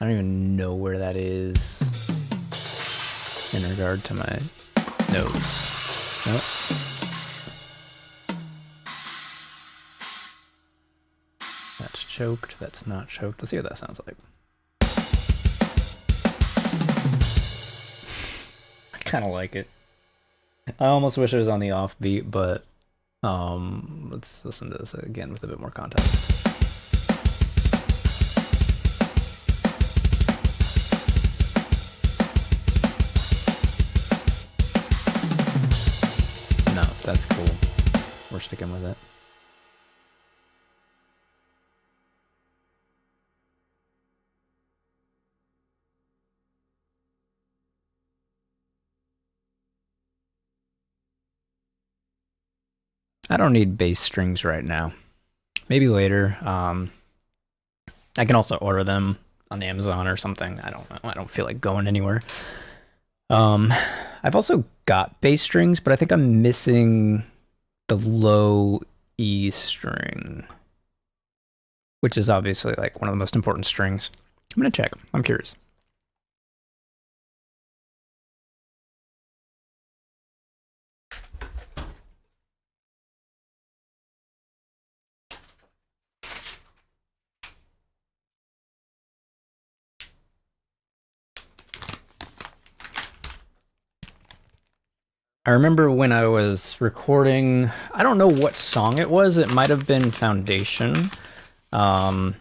S1: I don't even know where that is in regard to my notes. Nope. That's choked. That's not choked. Let's see what that sounds like. kind of like it. I almost wish it was on the offbeat, but let's listen to this again with a bit more context. No, that's cool. We're sticking with it. I don't need bass strings right now. Maybe later. I can also order them on Amazon or something. I don't know. I don't feel like going anywhere. I've also got bass strings, but I think I'm missing the low E string, which is obviously like one of the most important strings. I'm gonna check. I'm curious. I remember when I was recording, I don't know what song it was. It might have been Foundation. I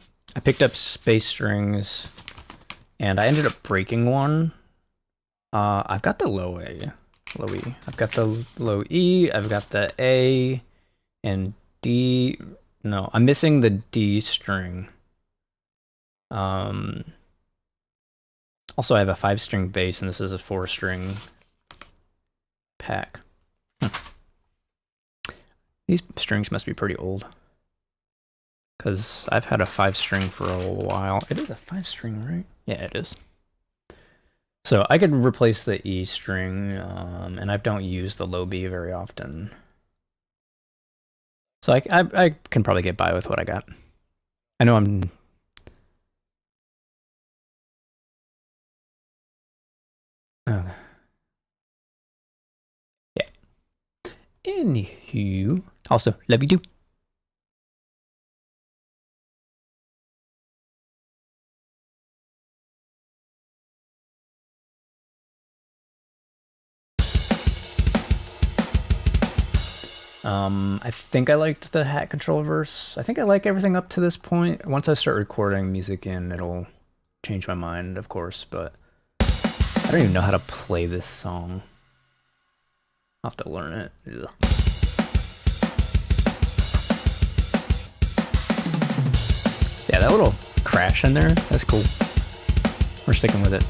S1: picked up space strings and I ended up breaking one. I've got the low A, low E. I've got the low E. I've got the A and D. No, I'm missing the D string. Also, I have a 5-string bass and this is a 4-string pack. These strings must be pretty old. Because I've had a 5-string for a while. It is a 5-string, right? Yeah, it is. So I could replace the E string, and I don't use the low B very often. So I can probably get by with what I got. I know I'm... yeah. Anywho, also, love you too. I think I liked the hat control verse. I think I like everything up to this point. Once I start recording music in, it'll change my mind, of course, but I don't even know how to play this song. I'll have to learn it. Ugh. Yeah, that little crash in there, that's cool. We're sticking with it.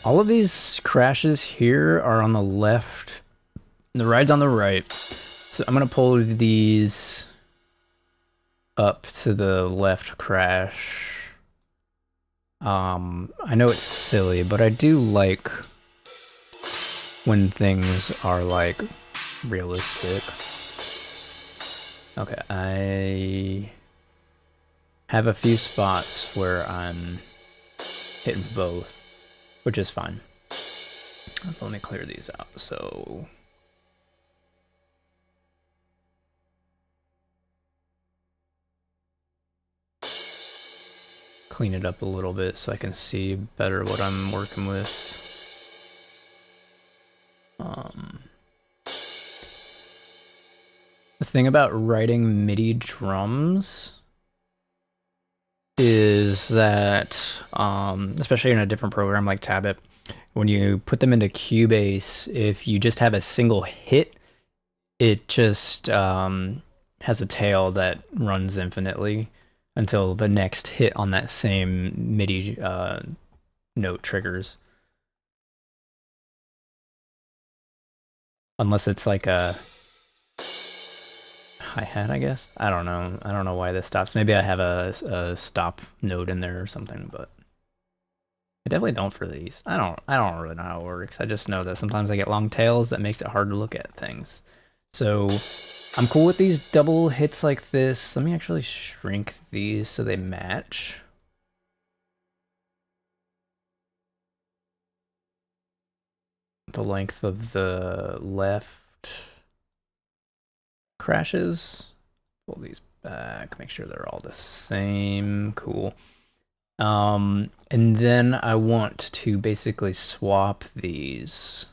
S1: All of these crashes here are on the left. The ride's on the right. So I'm gonna pull these up to the left crash. I know it's silly, but I do like when things are like realistic. Okay, I have a few spots where I'm hitting both, which is fine. Let me clear these out. So clean it up a little bit so I can see better what I'm working with. The thing about writing MIDI drums is that, especially in a different program like Tabit, when you put them into Cubase, if you just have a single hit, it just has a tail that runs infinitely until the next hit on that same MIDI note triggers. Unless it's like a hi-hat, I guess. I don't know. I don't know why this stops. Maybe I have a stop note in there or something, but I definitely don't for these. I don't really know how it works. I just know that sometimes I get long tails that makes it hard to look at things. So I'm cool with these double hits like this. Let me actually shrink these so they match. The length of the left crashes. Pull these back, make sure they're all the same. Cool. And then I want to basically swap these.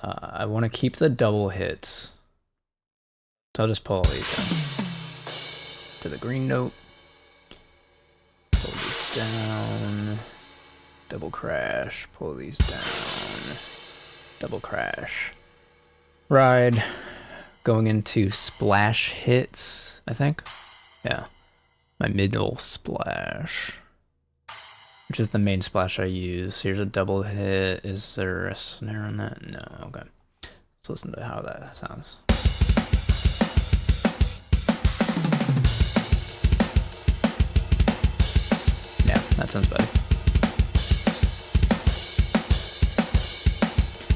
S1: I want to keep the double hits. So I'll just pull all these down to the green note. Pull these down. Double crash. Pull these down. Double crash. Ride. Going into splash hits, I think. Yeah. My middle splash, which is the main splash I use. Here's a double hit. Is there a snare on that? No. Okay. Let's listen to how that sounds. Yeah, that sounds better.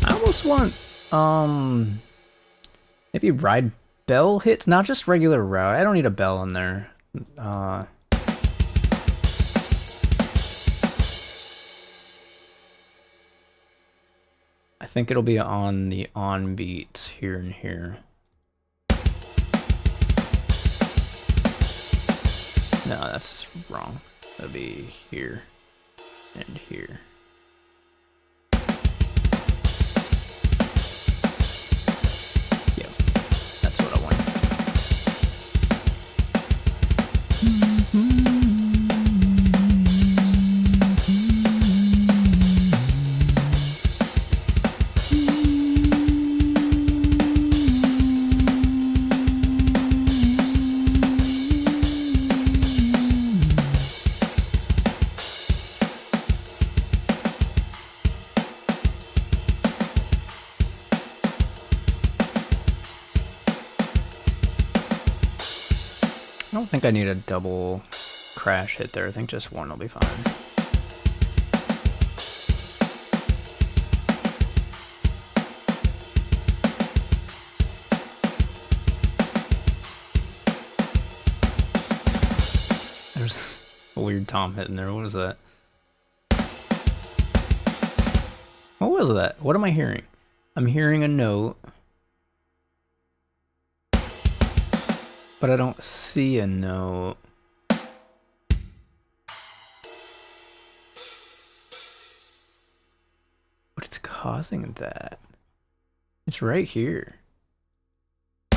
S1: I almost want maybe ride bell hits, not just regular route. I don't need a bell in there. I think it'll be on the on beats here and here. No, that's wrong. That'll be here and here. Yep, that's what I want. I don't think I need a double crash hit there. I think just one will be fine. There's a weird tom hit in there. What was that? What was that? What am I hearing? I'm hearing a note, but I don't see a note. What's causing that? It's right here. I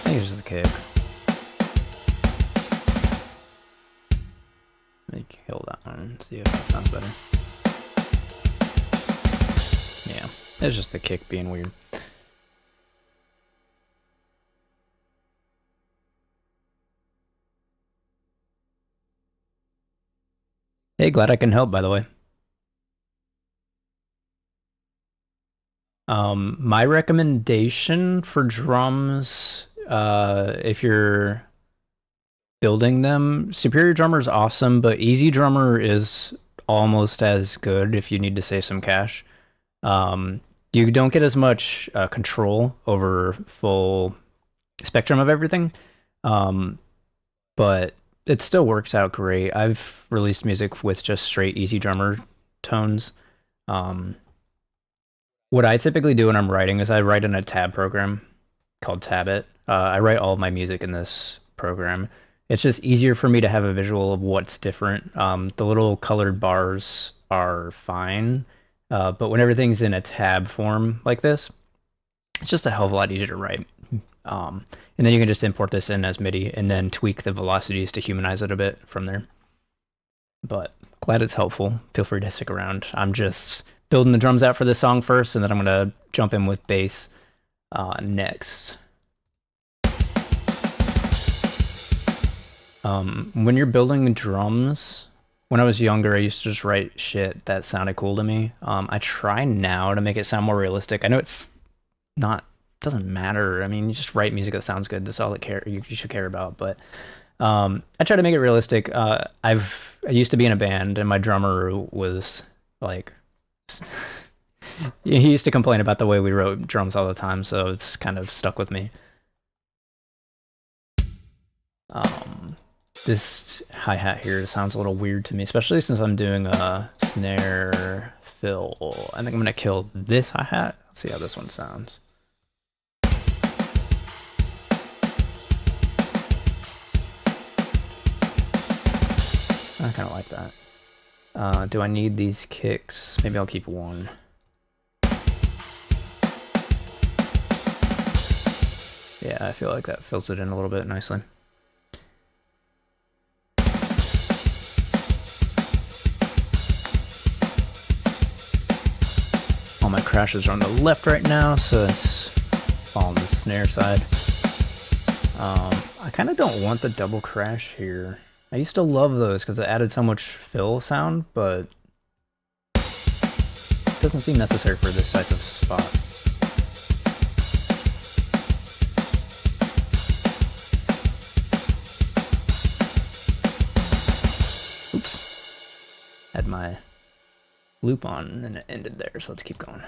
S1: think it's just the kick. Let me kill that one and see if that sounds better. Yeah, it's just the kick being weird. Hey, glad I can help, by the way. My recommendation for drums, if you're building them, Superior Drummer is awesome, but Easy Drummer is almost as good if you need to save some cash. You don't get as much control over full spectrum of everything, but it still works out great. I've released music with just straight Easy Drummer tones. What I typically do when I'm writing is I write in a tab program called Tabit. I write all of my music in this program. It's just easier for me to have a visual of what's different. The little colored bars are fine, but when everything's in a tab form like this, it's just a hell of a lot easier to write. And then you can just import this in as MIDI and then tweak the velocities to humanize it a bit from there. But glad it's helpful. Feel free to stick around. I'm just building the drums out for this song first, and then I'm going to jump in with bass next. When you're building drums, when I was younger, I used to just write shit that sounded cool to me. I try now to make it sound more realistic. I know it's not, doesn't matter. I mean, you just write music that sounds good. That's all that you should care about. But I try to make it realistic. I used to be in a band, and my drummer was like, he used to complain about the way we wrote drums all the time, so it's kind of stuck with me. This hi-hat here sounds a little weird to me, especially since I'm doing a snare fill. I think I'm gonna kill this hi-hat. Let's see how this one sounds. I kind of like that. Do I need these kicks? Maybe I'll keep one. Yeah, I feel like that fills it in a little bit nicely. All my crashes are on the left right now, so it's all on the snare side. I kind of don't want the double crash here. I used to love those because it added so much fill sound, but it doesn't seem necessary for this type of spot. Oops. Had my loop on and it ended there, so let's keep going.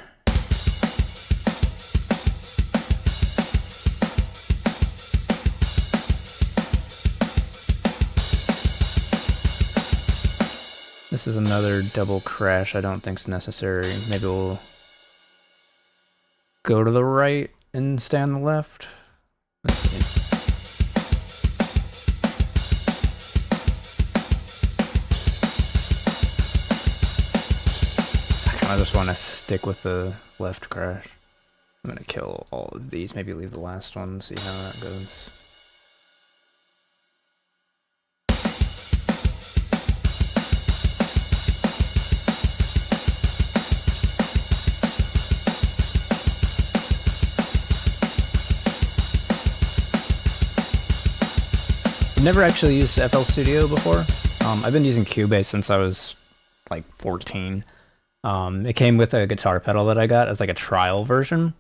S1: This is another double crash I don't think's necessary. Maybe we'll go to the right and stay on the left. Let's see. I just want to stick with the left crash. I'm gonna kill all of these, maybe leave the last one, see how that goes. I've never actually used FL Studio before. I've been using Cubase since I was like 14. It came with a guitar pedal that I got as like a trial version,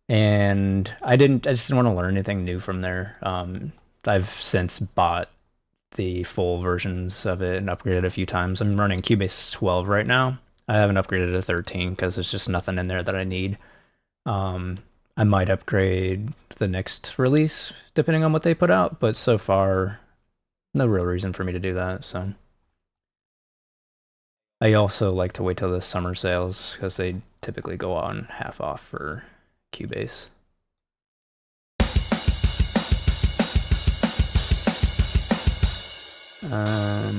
S1: and I just didn't want to learn anything new from there. I've since bought the full versions of it and upgraded a few times. I'm running Cubase 12 right now. I haven't upgraded to 13 because there's just nothing in there that I need. I might upgrade the next release depending on what they put out, but so far, no real reason for me to do that, so. I also like to wait till the summer sales because they typically go on half off for Cubase. I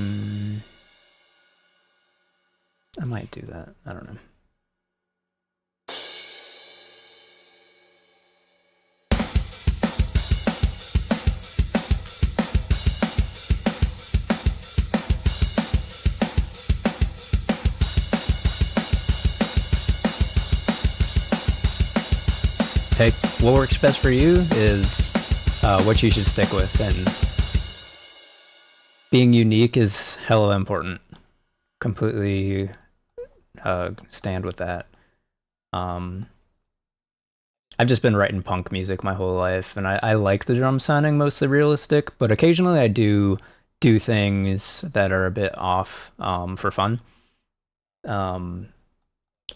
S1: might do that. I don't know. Hey, what works best for you is what you should stick with, and being unique is hella important. Completely stand with that. I've just been writing punk music my whole life, and I like the drum sounding mostly realistic, but occasionally I do things that are a bit off for fun.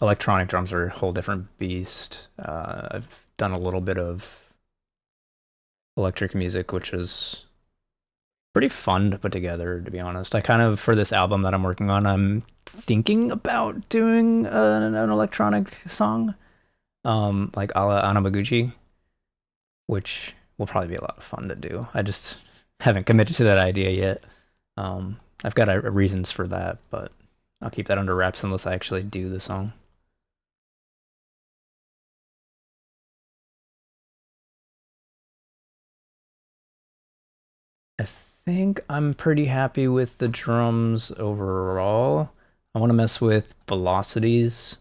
S1: Electronic drums are a whole different beast. I've done a little bit of electric music, which is pretty fun to put together, to be honest. I kind of, for this album that I'm working on, I'm thinking about doing an electronic song, like a la Anamaguchi, which will probably be a lot of fun to do. I just haven't committed to that idea yet. I've got reasons for that, but I'll keep that under wraps unless I actually do the song. I think I'm pretty happy with the drums overall. I want to mess with velocities,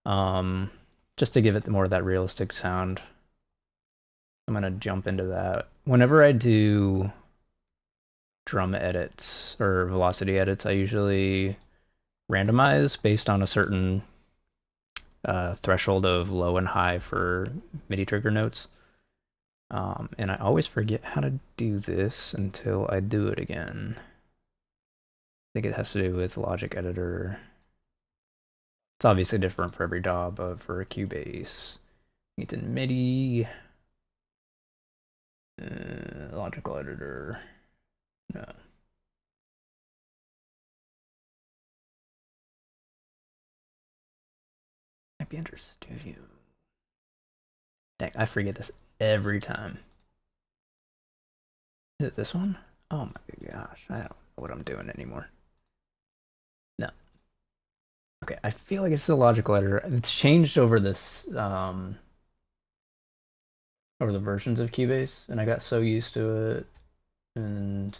S1: just to give it more of that realistic sound. I'm gonna jump into that. Whenever I do drum edits or velocity edits, I usually randomize based on a certain threshold of low and high for MIDI trigger notes. And I always forget how to do this until I do it again. I think it has to do with Logic Editor. It's obviously different for every DAW, but for a Cubase, it's in MIDI. Logical Editor. No. Might be under Studio. Dang, I forget this every time. Is it this one? Oh my gosh, I don't know what I'm doing anymore. Okay, I feel like it's the logical editor. It's changed over this over the versions of Cubase, and I got so used to it. And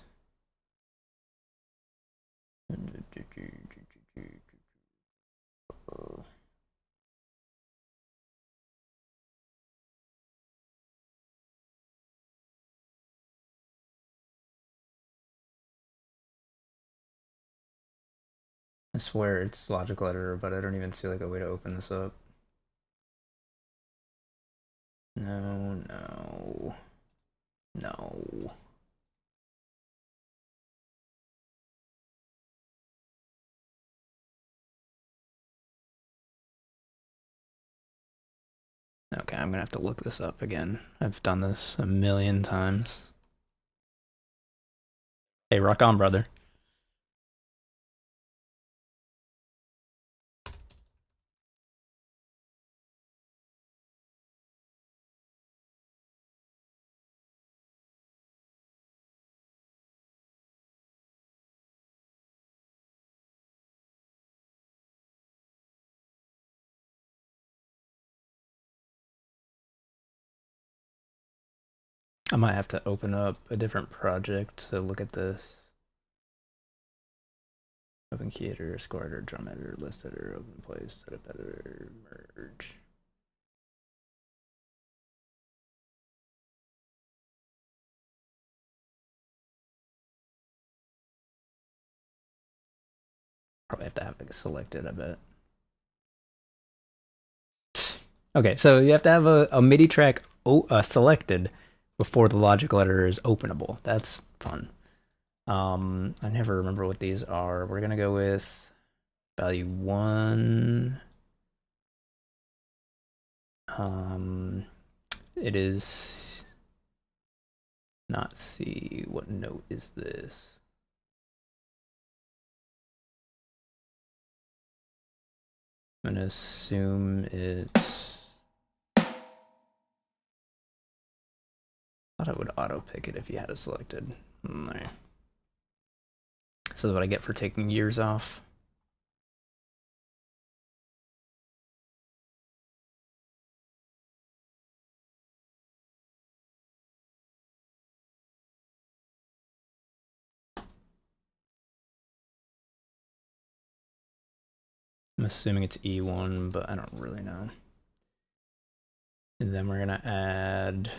S1: I swear it's logical editor, but I don't even see like a way to open this up. No, no, no. Okay, I'm gonna have to look this up again. I've done this a million times. Hey, rock on, brother. I might have to open up a different project to look at this. Open key editor, score editor, drum editor, list editor, open place, setup editor, merge. Probably have to have it selected, I bet. Okay, so you have to have a MIDI track selected before the logical editor is openable. That's fun. I never remember what these are. We're gonna go with value 1. It is not C. What note is this? I'm gonna assume it's. I thought I would auto pick it if you had it selected. Right. This is what I get for taking years off. I'm assuming it's E1, but I don't really know. And then we're gonna add.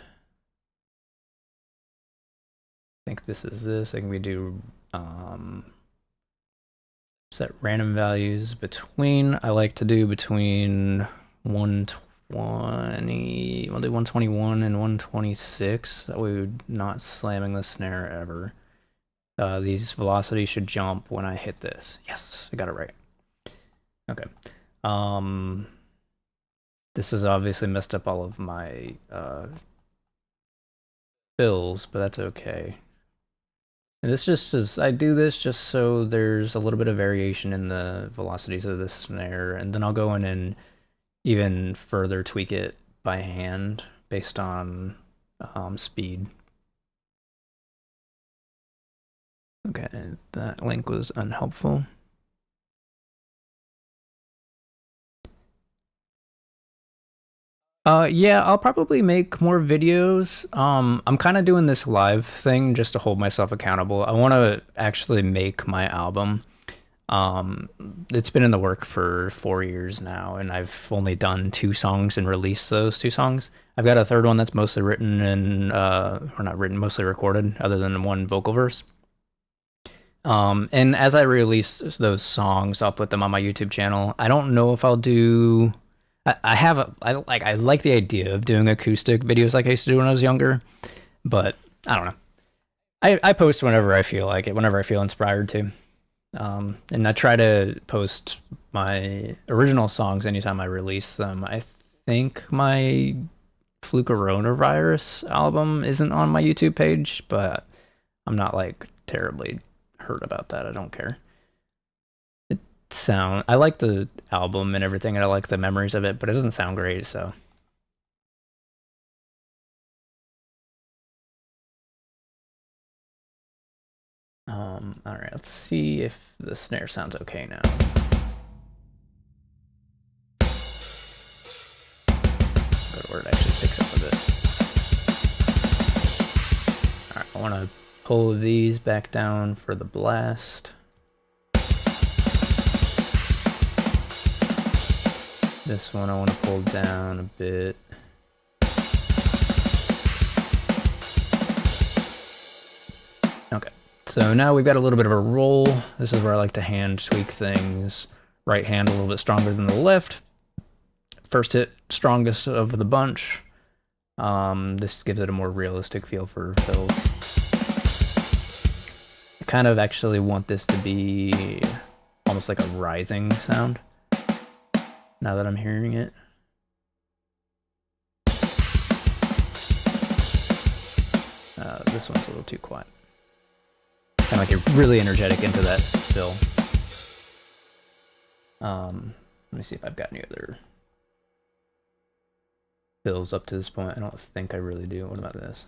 S1: I think this is this. I think we do set random values between. I like to do between 120. We'll do 121 and 126. That way we're not slamming the snare ever. These velocities should jump when I hit this. Yes, I got it right. Okay. This has obviously messed up all of my fills, but that's okay. And this just is, I do this just so there's a little bit of variation in the velocities of the snare, and then I'll go in and even further tweak it by hand based on speed. Okay, that link was unhelpful. Yeah, I'll probably make more videos. I'm kind of doing this live thing just to hold myself accountable. I want to actually make my album. Um, it's been in the work for 4 years now, and I've only done 2 songs and released those 2 songs. I've got a third one that's mostly written and or not written, mostly recorded, other than one vocal verse. And as I release those songs, I'll put them on my YouTube channel. I don't know if I'll do. I have I like the idea of doing acoustic videos like I used to do when I was younger, but I don't know. I post whenever I feel like it, whenever I feel inspired to. And I try to post my original songs anytime I release them. I think my Flu Coronavirus album isn't on my YouTube page, but I'm not like terribly hurt about that. I don't care. I like the album and everything, and I like the memories of it, but it doesn't sound great, so. All right, let's see if the snare sounds okay now. go to where it actually picks up with it. Alright, I want to pull these back down for the blast. This one I want to pull down a bit. Okay, so now we've got a little bit of a roll. This is where I like to hand tweak things. Right hand a little bit stronger than the left. First hit, strongest of the bunch. This gives it a more realistic feel for fills. I kind of actually want this to be almost like a rising sound, now that I'm hearing it. This one's a little too quiet. Kind of like you're really energetic into that fill. Let me see if I've got any other fills up to this point. I don't think I really do. What about this?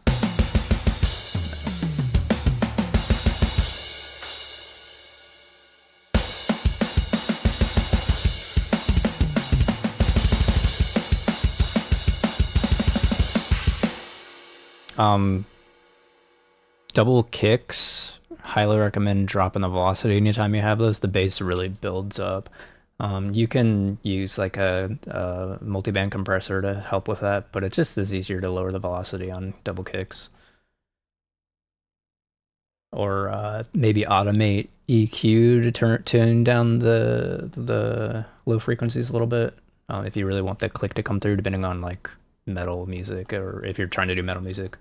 S1: Double kicks, highly recommend dropping the velocity anytime you have those. The bass really builds up. You can use like a multi-band compressor to help with that, but it just is easier to lower the velocity on double kicks. Or maybe automate EQ to tune down the low frequencies a little bit, if you really want that click to come through, depending on like metal music, or if you're trying to do metal music.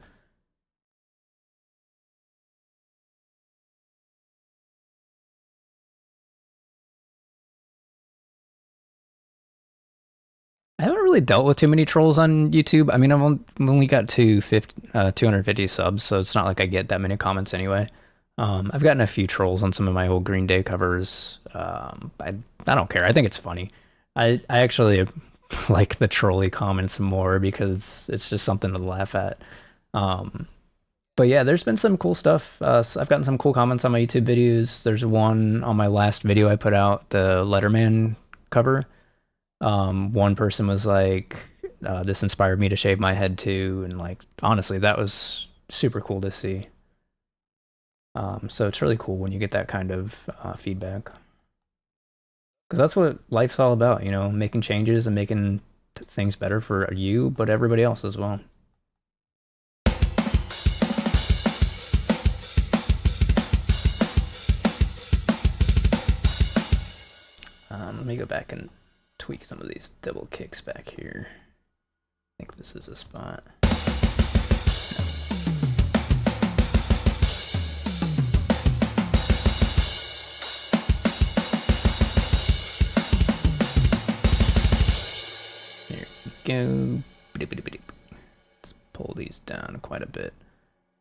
S1: I haven't really dealt with too many trolls on YouTube. I mean, I've only got 250 subs, so it's not like I get that many comments anyway. I've gotten a few trolls on some of my old Green Day covers. I don't care. I think it's funny. I actually like the trolly comments more because it's just something to laugh at. But yeah, there's been some cool stuff. So I've gotten some cool comments on my YouTube videos. There's one on my last video I put out, the Letterman cover. One person was like, this inspired me to shave my head too, and like honestly that was super cool to see. So it's really cool when you get that kind of feedback, because that's what life's all about, you know, making changes and making things better for you, but everybody else as well. Let me go back and tweak some of these double kicks back here. I think this is a spot. Here we go. Let's pull these down quite a bit.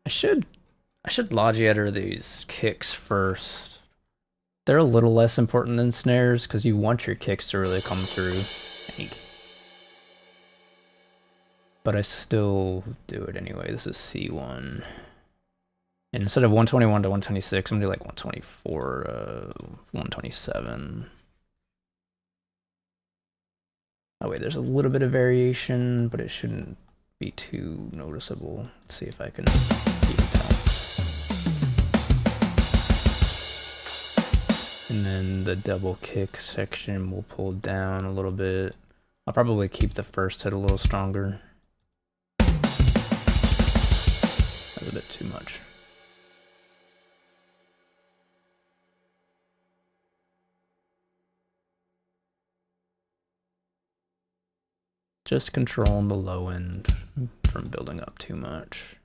S1: I should Logiator these kicks first. They're a little less important than snares because you want your kicks to really come through. But I still do it anyway. This is C1. And instead of 121 to 126, I'm gonna do like 124 to 127. Oh wait, there's a little bit of variation, but it shouldn't be too noticeable. Let's see if I can keep it down. And then the double kick section will pull down a little bit. I'll probably keep the first hit a little stronger. That's a bit too much. Just controlling the low end from building up too much.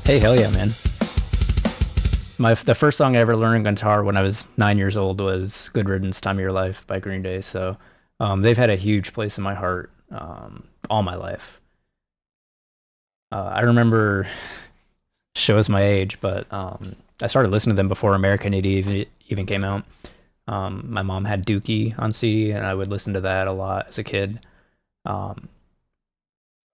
S1: Hey, hell yeah, man. The first song I ever learned on guitar when I was 9 years old was Good Riddance, Time of Your Life by Green Day. So they've had a huge place in my heart all my life. I remember, shows my age, but I started listening to them before American Idiot even came out. My mom had Dookie on CD, and I would listen to that a lot as a kid.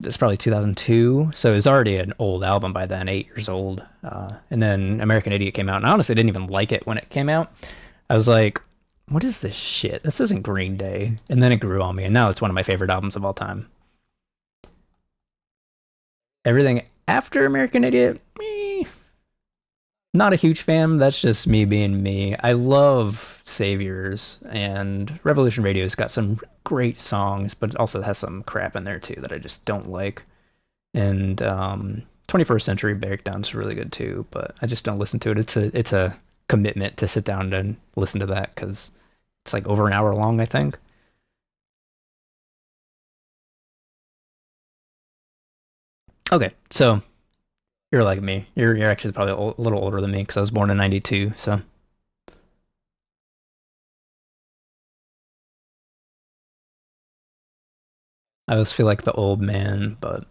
S1: it's probably 2002, so it was already an old album by then, 8 years old. And then American Idiot came out, and I honestly didn't even like it when it came out. I was like, what is this shit? This isn't Green Day. And then it grew on me, and now it's one of my favorite albums of all time. Everything after American Idiot, not a huge fan. That's just me being me. I love Saviors, and Revolution Radio's got some great songs, but it also has some crap in there too that I just don't like. And 21st Century Breakdown's really good too, but I just don't listen to it. It's a commitment to sit down and listen to that because it's like over an hour long, I think. Okay, so you're like me. You're actually probably a little older than me because I was born in '92. So I always feel like the old man, but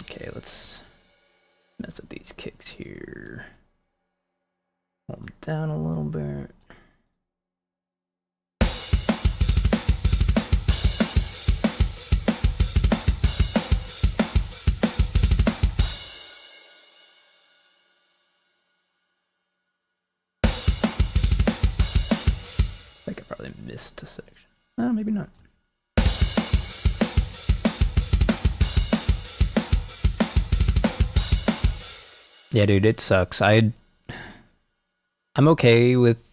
S1: okay, let's mess with these kicks here. Hold them down a little bit. I think I probably missed a section. Maybe not. Yeah, dude, it sucks. I'm okay with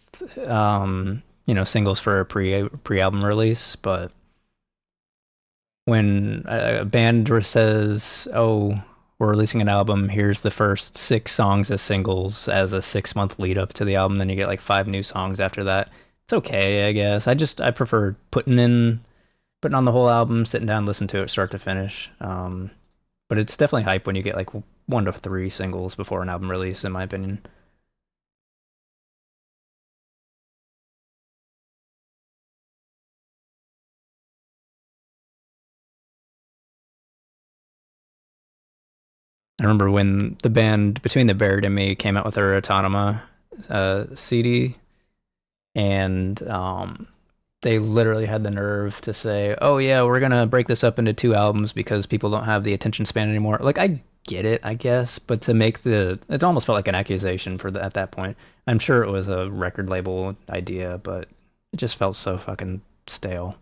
S1: singles for a pre-album release, but when a band says, "Oh, we're releasing an album. Here's the first 6 songs as singles as a 6 month lead up to the album," then you get like 5 new songs after that. It's okay, I guess. I prefer putting on the whole album, sitting down, listen to it start to finish. But it's definitely hype when you get like 1 to 3 singles before an album release, in my opinion. I remember when the band Between the Buried and Me came out with their Autonoma CD, and they literally had the nerve to say, "Oh yeah, we're gonna break this up into 2 albums because people don't have the attention span anymore." Like I get it, I guess, but to make it almost felt like an accusation at that point. I'm sure it was a record label idea, but it just felt so fucking stale.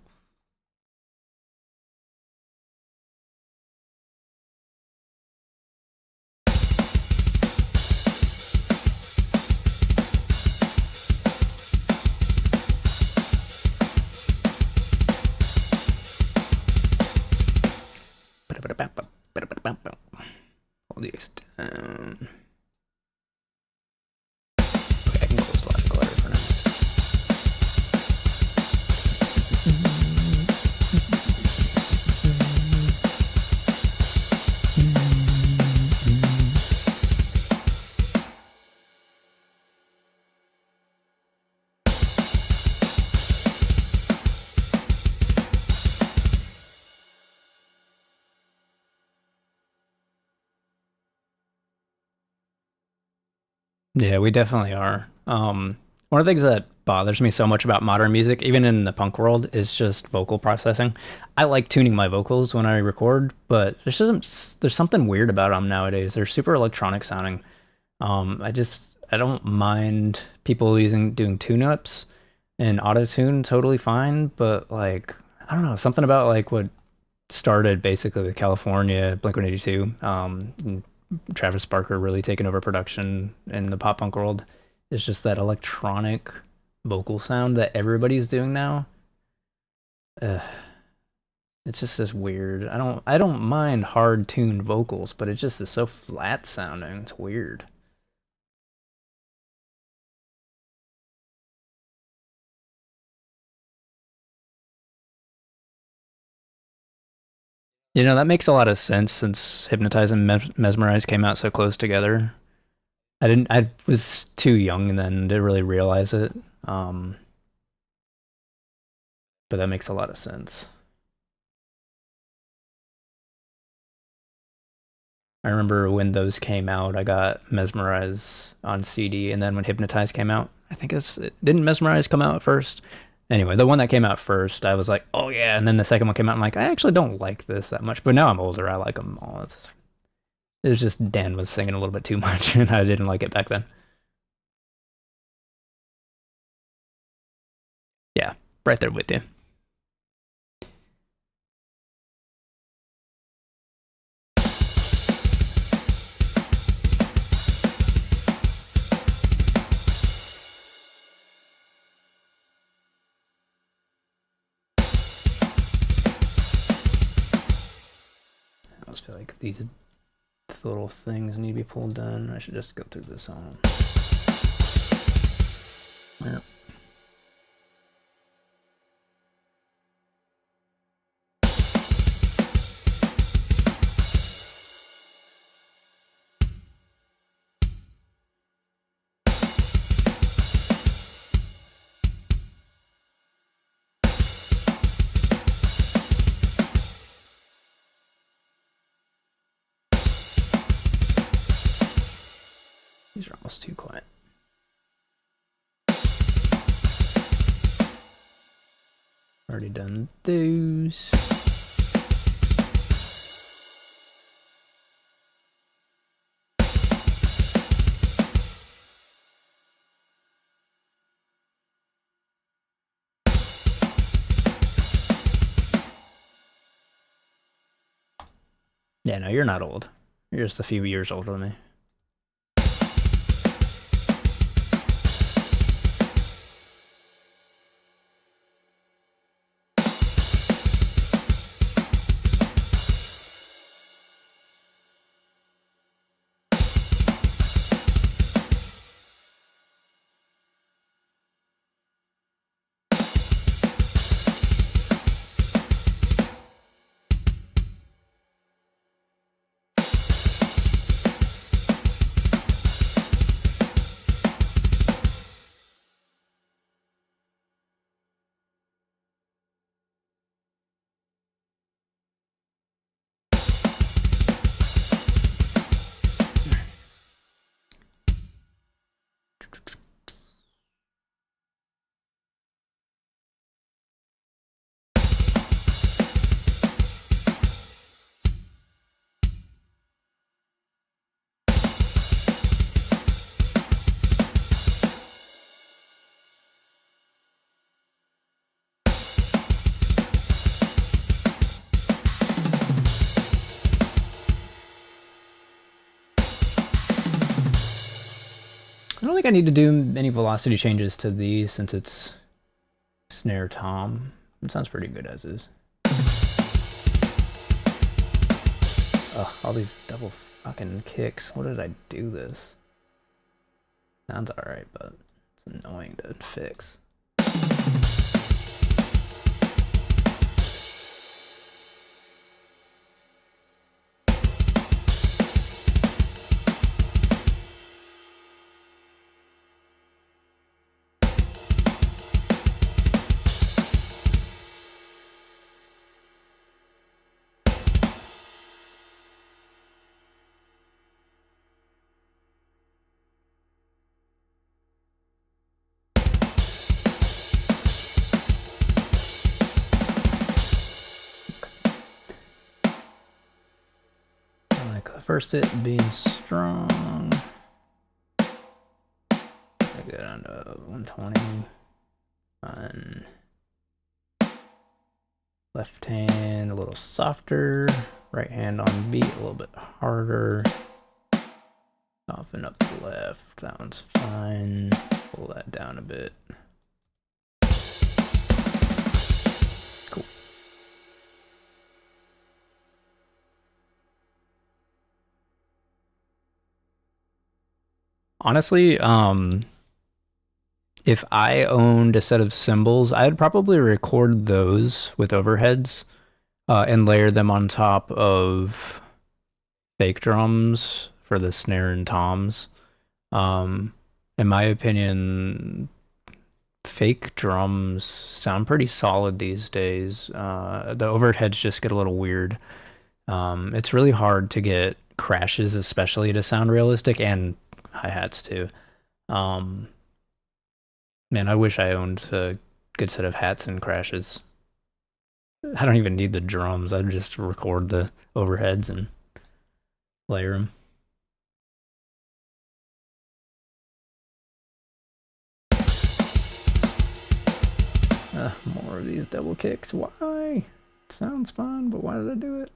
S1: Hold these down. Okay, I can close Logical Letter for now. Yeah, we definitely are. One of the things that bothers me so much about modern music, even in the punk world, is just vocal processing. I like tuning my vocals when I record, but there's something weird about them nowadays. They're super electronic sounding. I don't mind people doing tune-ups and auto-tune totally fine, but like I don't know, something about like what started basically with California, Blink-182, and Travis Barker really taking over production in the pop punk world is just that electronic vocal sound that everybody's doing now. Ugh, it's just this weird. I don't mind hard tuned vocals, but it just is so flat sounding. It's weird. That makes a lot of sense since Hypnotize and Mesmerize came out so close together. I was too young then to really realize it. Um, but that makes a lot of sense. I remember when those came out, I got Mesmerize on CD, and then when Hypnotize came out, I think it didn't Mesmerize come out first. Anyway, the one that came out first, I was like, oh yeah, and then the second one came out, I'm like, I actually don't like this that much, but now I'm older, I like them all. It's just Dan was singing a little bit too much, and I didn't like it back then. Yeah, right there with you. I always feel like these little things need to be pulled down. I should just go through this song. Yep. These are almost too quiet. Already done those. Yeah, no, you're not old. You're just a few years older than me. I don't think I need to do any velocity changes to these since it's snare tom. It sounds pretty good as is. Ugh, all these double fucking kicks. What did I do this? Sounds alright, but it's annoying to fix. First hit being strong. I get down to 120. Fun. Left hand a little softer. Right hand on beat a little bit harder. Soften up the left. That one's fine. Pull that down a bit. Cool. Honestly, if I owned a set of cymbals, I'd probably record those with overheads and layer them on top of fake drums for the snare and toms. In my opinion, fake drums sound pretty solid these days. The overheads just get a little weird. It's really hard to get crashes especially to sound realistic, and hi-hats too. Man, I wish I owned a good set of hats and crashes. I don't even need the drums. I'd just record the overheads and layer them. More of these double kicks. Why? It sounds fun, but why did I do it?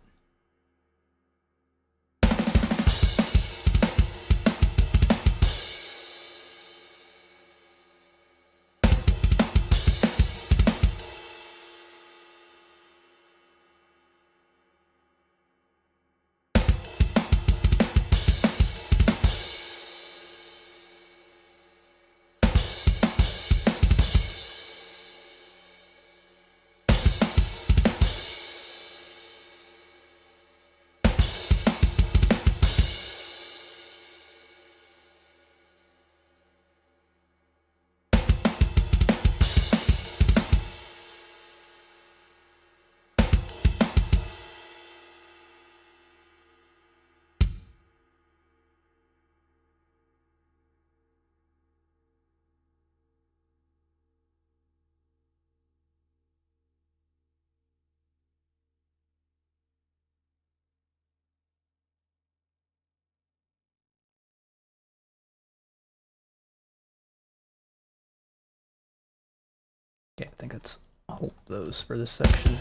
S1: Yeah, I think let's hold those for this section.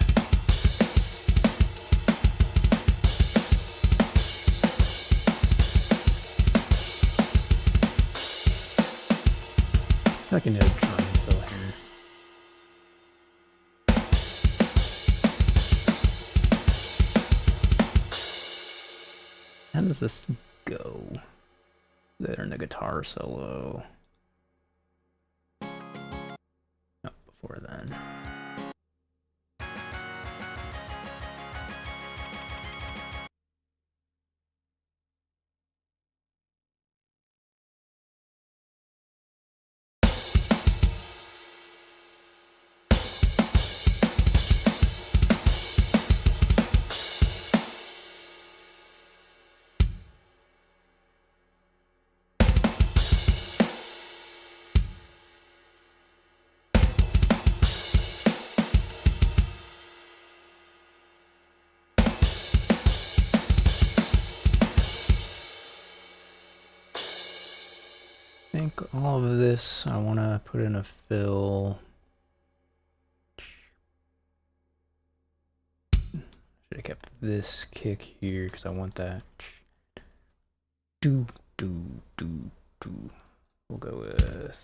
S1: I can do a drum fill here. How does this go? There in the guitar solo. No, before then. I think all of this I want to put in a fill. Should have kept this kick here because I want that. Do. We'll go with.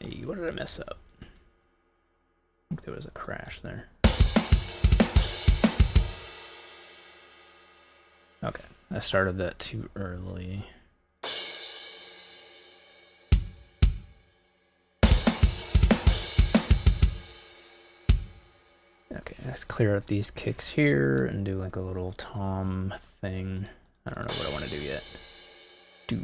S1: Hey, what did I mess up? I think there was a crash there. Okay, I started that too early. Okay, let's clear out these kicks here and do like a little tom thing. I don't know what I want to do yet. Do.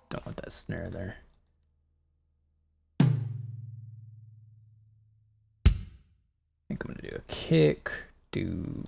S1: Don't want that snare there. I think I'm gonna do a kick. Do.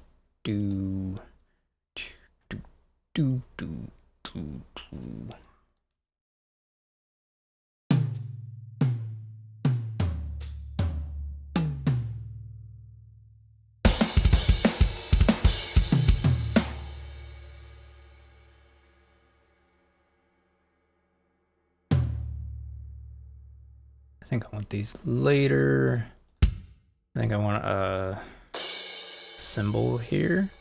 S1: I think I want these later. I think I want a cymbal here.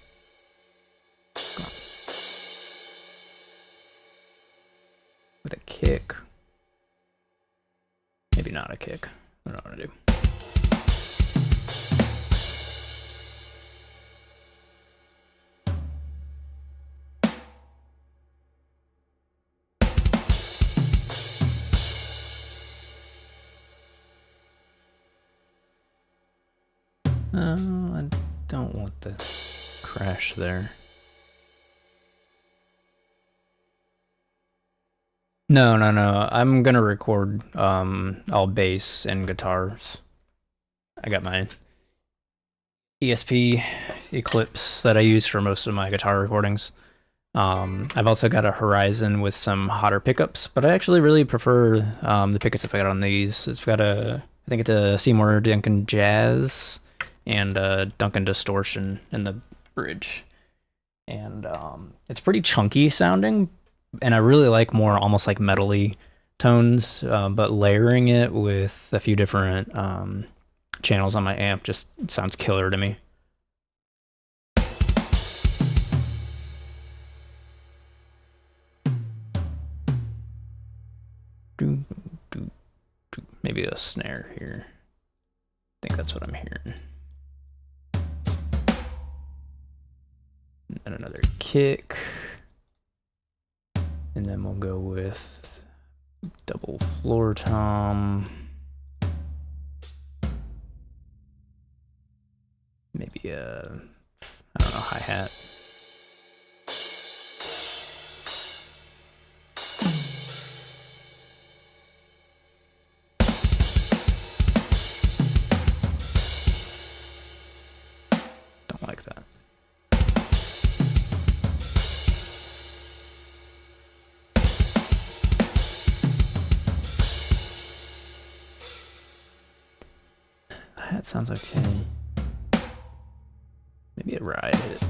S1: With a kick. not a kick. What do I want to do? I don't want the crash there. No. I'm gonna record all bass and guitars. I got my ESP Eclipse that I use for most of my guitar recordings. I've also got a Horizon with some hotter pickups, but I actually really prefer the pickups I've got on these. It's got I think it's a Seymour Duncan Jazz and Duncan Distortion in the bridge. And it's pretty chunky sounding, and I really like more almost like metal-y tones, but layering it with a few different channels on my amp just sounds killer to me. Maybe a snare here. I think that's what I'm hearing. And another kick. And then we'll go with double floor tom. Maybe a, I don't know, hi-hat. Don't like that. That sounds okay. Maybe a ride hit.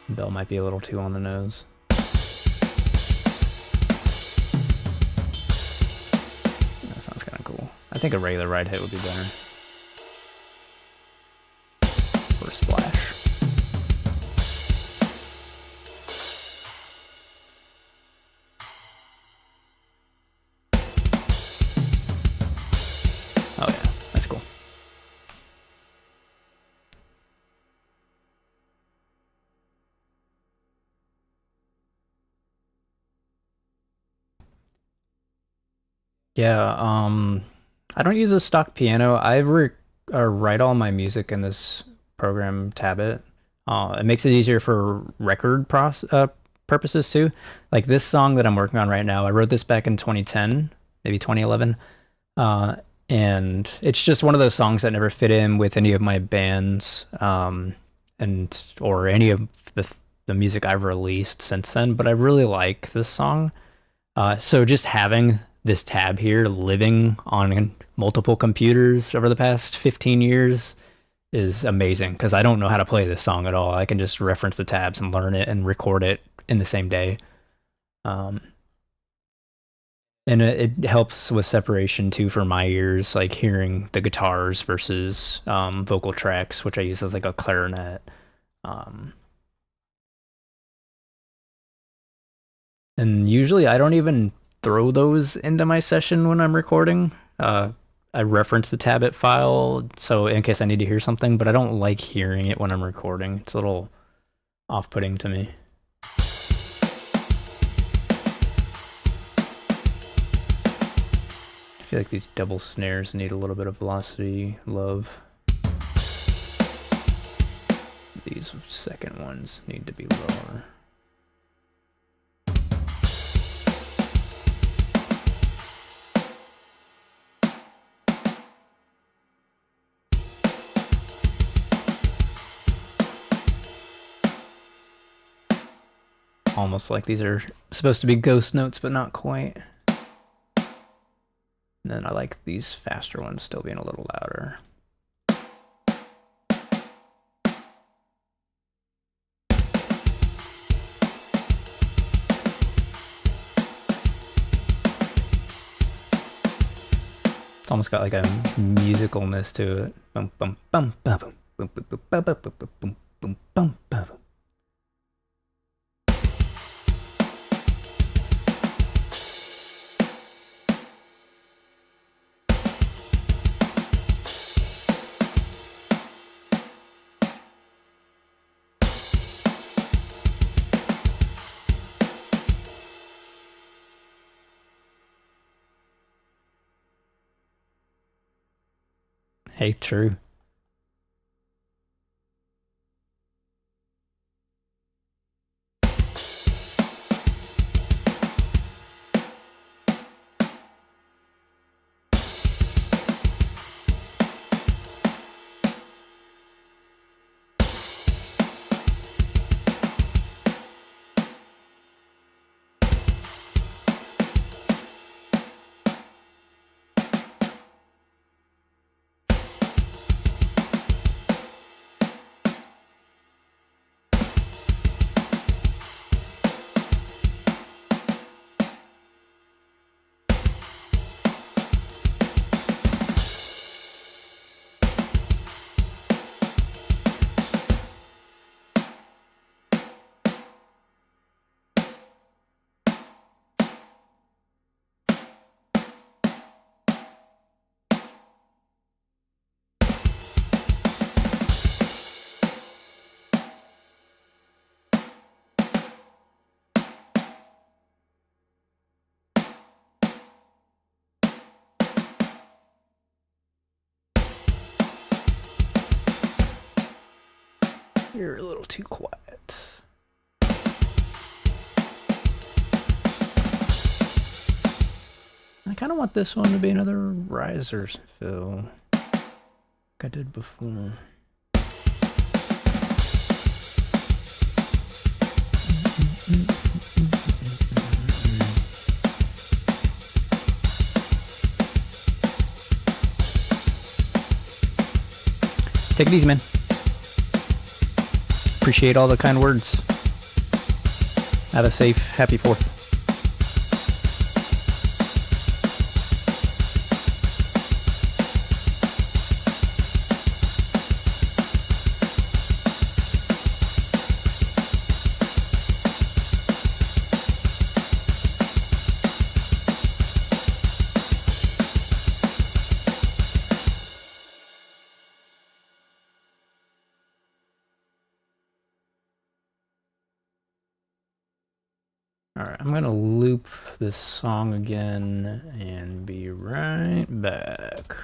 S1: Bell might be a little too on the nose. That sounds kind of cool. I think a regular ride hit would be better. For a splash. Oh yeah, that's cool. Yeah, I don't use a stock piano. I write all my music in this program, Tabit. It makes it easier for record purposes too. Like this song that I'm working on right now, I wrote this back in 2010, maybe 2011. And it's just one of those songs that never fit in with any of my bands, or any of the music I've released since then. But I really like this song. So just having this tab here living on multiple computers over the past 15 years is amazing because I don't know how to play this song at all. I can just reference the tabs and learn it and record it in the same day. And it helps with separation too for my ears, like hearing the guitars versus vocal tracks, which I use as like a clarinet. And usually I don't even throw those into my session when I'm recording. I reference the Tabit file so in case I need to hear something, but I don't like hearing it when I'm recording. It's a little off-putting to me. I feel like these double snares need a little bit of velocity, love. These second ones need to be lower. Almost like these are supposed to be ghost notes, but not quite. And then I like these faster ones still being a little louder. It's almost got like a musicalness to it. Bum bum bum bum bum bum bum bum bum bum bum bum bum bum. Hey, true. You're a little too quiet. I kind of want this one to be another riser fill, like I did before. Take it easy, man. Appreciate all the kind words. Have a safe, happy 4th. Alright, I'm gonna loop this song again and be right back.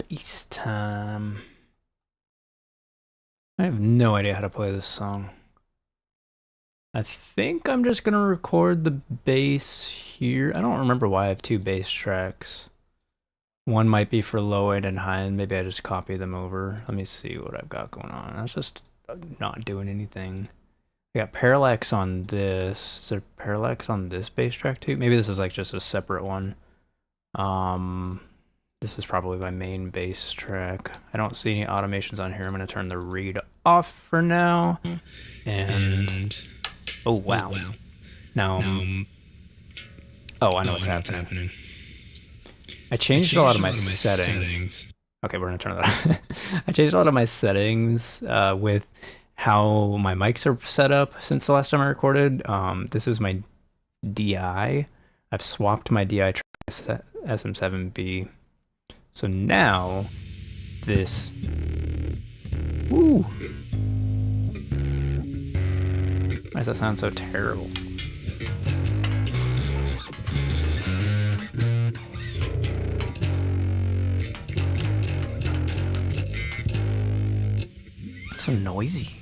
S1: Bass time. I have no idea how to play this song. I think I'm just gonna record the bass here. I don't remember why I have two bass tracks. One might be for low end and high end. Maybe I just copy them over. Let me see what I've got going on. I was just not doing anything. I got parallax on this. Is there parallax on this bass track too? Maybe this is like just a separate one. This is probably my main bass track. I don't see any automations on here. I'm gonna turn the read off for now. And oh wow. Now oh, I know what's happening. I changed a lot of my settings. Okay, we're gonna turn that off. I changed a lot of my settings with how my mics are set up since the last time I recorded. This is my DI. I've swapped my DI SM7B. So now this. Woo! Why does that sound so terrible? It's so noisy.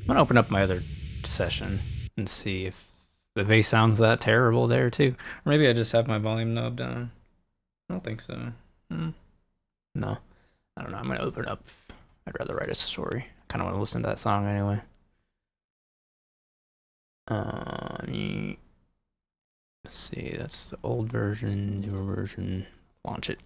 S1: I'm gonna open up my other session and see if the bass sounds that terrible there too. Or maybe I just have my volume knob down. I don't think so. No. I don't know. I'm gonna open up. I'd rather write a story. I kind of want to listen to that song anyway. Let's see. That's the old version, newer version. Launch it.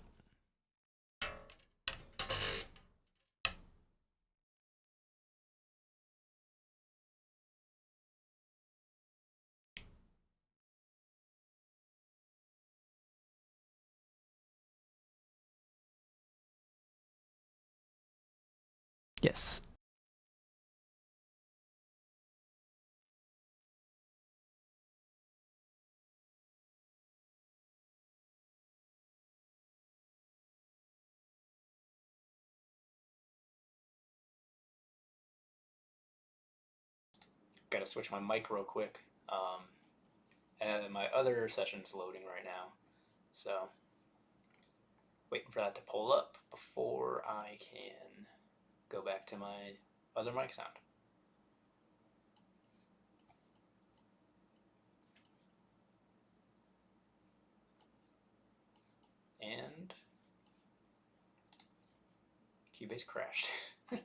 S1: Yes. Gotta switch my mic real quick. And my other session's loading right now. So, waiting for that to pull up before I can go back to my other mic sound. And Cubase crashed. I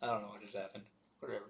S1: don't know what just happened. Whatever.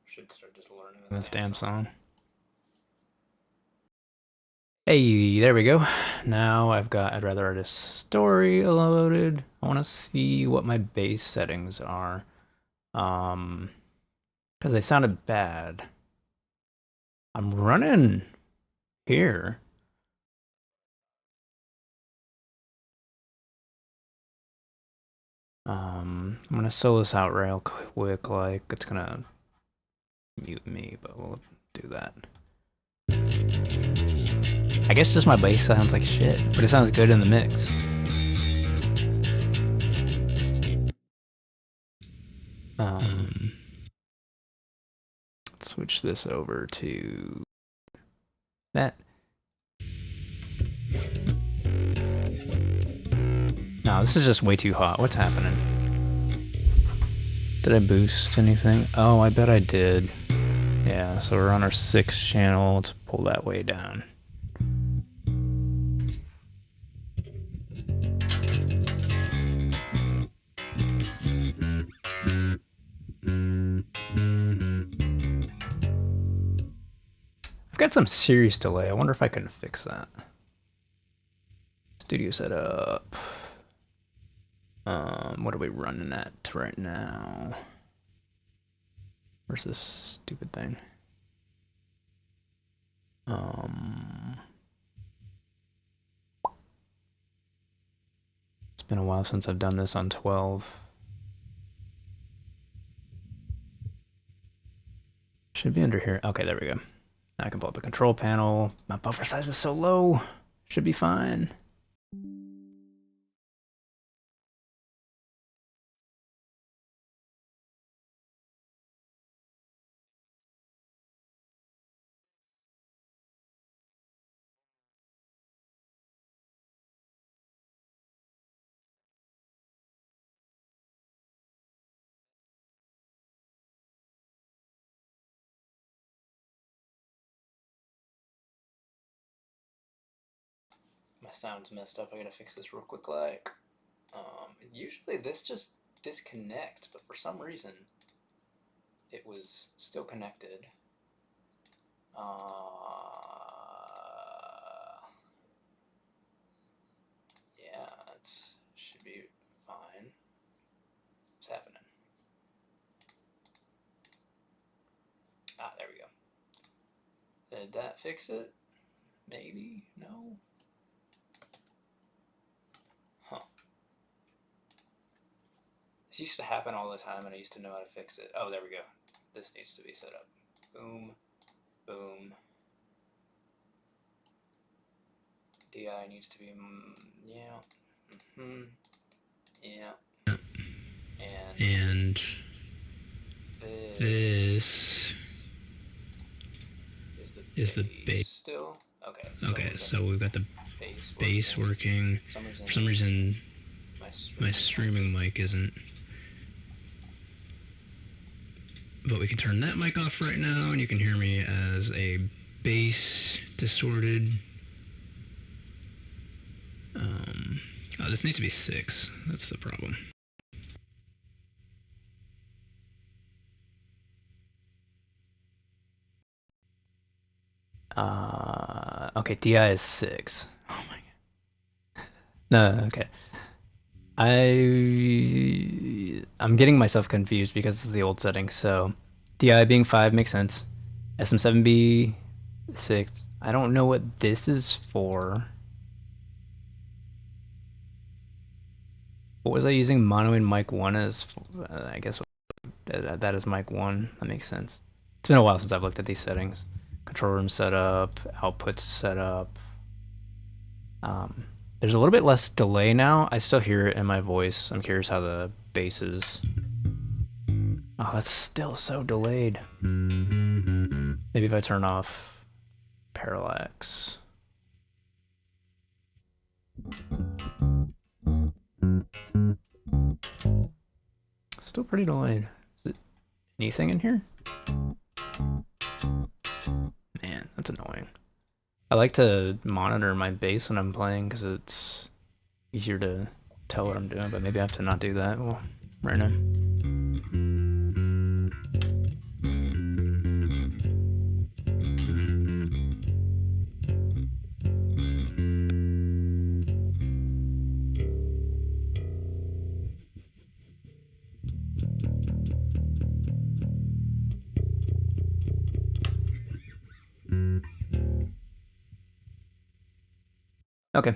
S1: Should start just learning this damn song. Hey, there we go. Now I've got I'd rather write a story loaded. I want to see what my bass settings are. Because they sounded bad. I'm running here. I'm gonna solo this out real quick, like it's gonna mute me, but we'll do that. I guess just my bass sounds like shit, but it sounds good in the mix. Switch this over to that. No, this is just way too hot. What's happening? Did I boost anything? Oh, I bet I did. Yeah, so we're on our 6th channel. Let's pull that way down. I've got some serious delay. I wonder if I can fix that. Studio setup. What are we running at right now? Where's this stupid thing? It's been a while since I've done this on 12. Should be under here. Okay, there we go. I can pull up the control panel. My buffer size is so low. Should be fine. My sound's messed up. I gotta fix this real quick. Usually this just disconnects, but for some reason it was still connected. Yeah, it should be fine. What's happening? Ah, there we go. Did that fix it? Maybe? No? Huh. This used to happen all the time and I used to know how to fix it. Oh, there we go. This needs to be set up. Boom. Boom. DI needs to be, yeah. Yeah. And this is the bass still. Okay, so we've got the bass working. For some reason my streaming mic isn't. But we can turn that mic off right now, and you can hear me as a bass distorted. Oh, this needs to be 6. That's the problem. Okay, DI is 6. Oh my god. No, okay. I'm getting myself confused because it's the old setting. So DI being 5 makes sense. SM7B 6. I don't know what this is for. What was I using mono in mic 1 as? I guess that is mic 1. That makes sense. It's been a while since I've looked at these settings. Control room setup, outputs setup. There's a little bit less delay now. I still hear it in my voice. I'm curious how the bass is. Oh, that's still so delayed. Maybe if I turn off parallax. Still pretty delayed. Is it anything in here? Man, that's annoying. I like to monitor my bass when I'm playing because it's easier to tell what I'm doing, but maybe I have to not do that right now. Okay.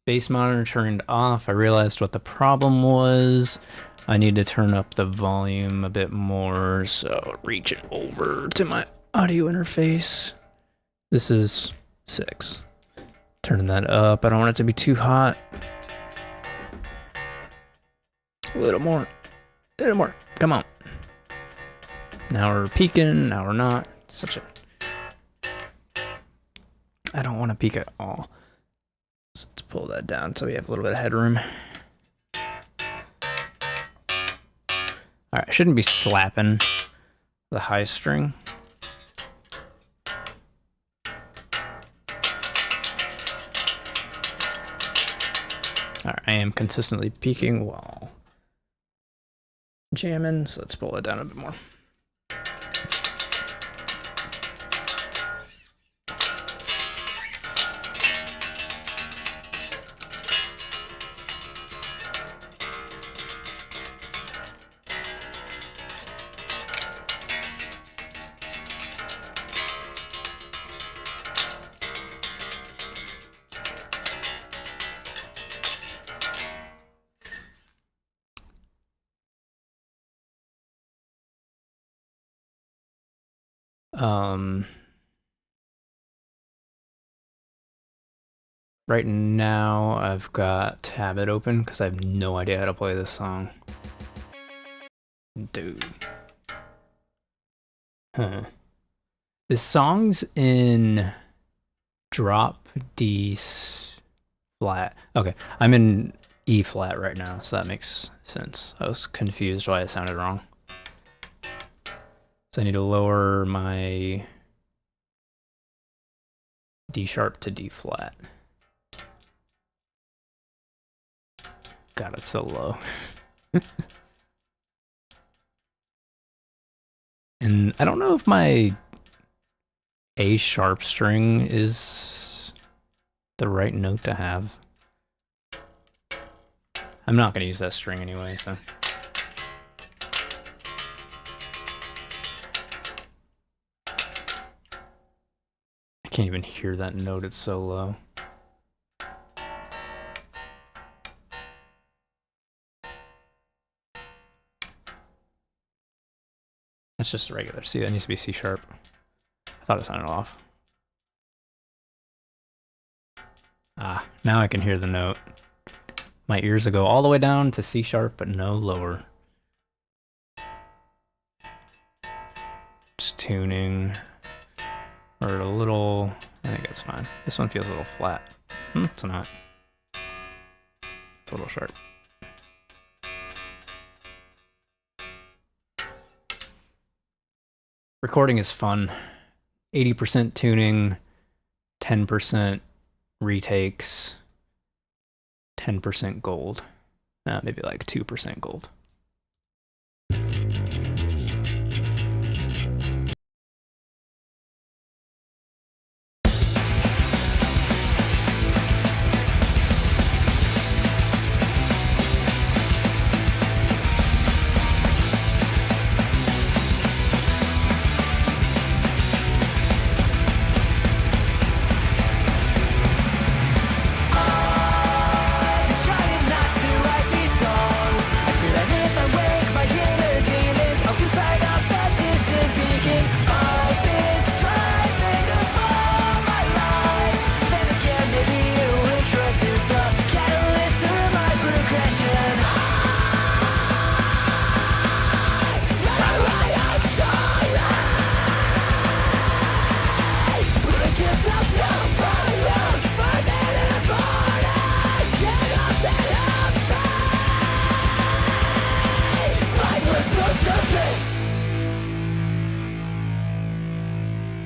S1: Bass monitor turned off. I realized what the problem was. I need to turn up the volume a bit more. So reaching over to my audio interface. This is 6. Turning that up. I don't want it to be too hot. A little more. A little more. Come on. Now we're peaking. Now we're not. Such a... I don't want to peak at all. Let's pull that down so we have a little bit of headroom. All right, I shouldn't be slapping the high string. All right, I am consistently peaking while jamming, so let's pull it down a bit more. Right now I've got Tablet open because I have no idea how to play this song. Dude. Huh. This song's in drop D flat. Okay, I'm in E flat right now, so that makes sense. I was confused why it sounded wrong. So I need to lower my D sharp to D flat. God, it's so low. And I don't know if my A sharp string is the right note to have. I'm not going to use that string anyway, so. I can't even hear that note, it's so low. That's just a regular C. That needs to be C sharp. I thought it sounded off. Ah, now I can hear the note. My ears will go all the way down to C sharp, but no lower. Just tuning. Or a little, I think it's fine. This one feels a little flat. It's not. It's a little sharp. Recording is fun. 80% tuning, 10% retakes, 10% gold. Maybe like 2% gold.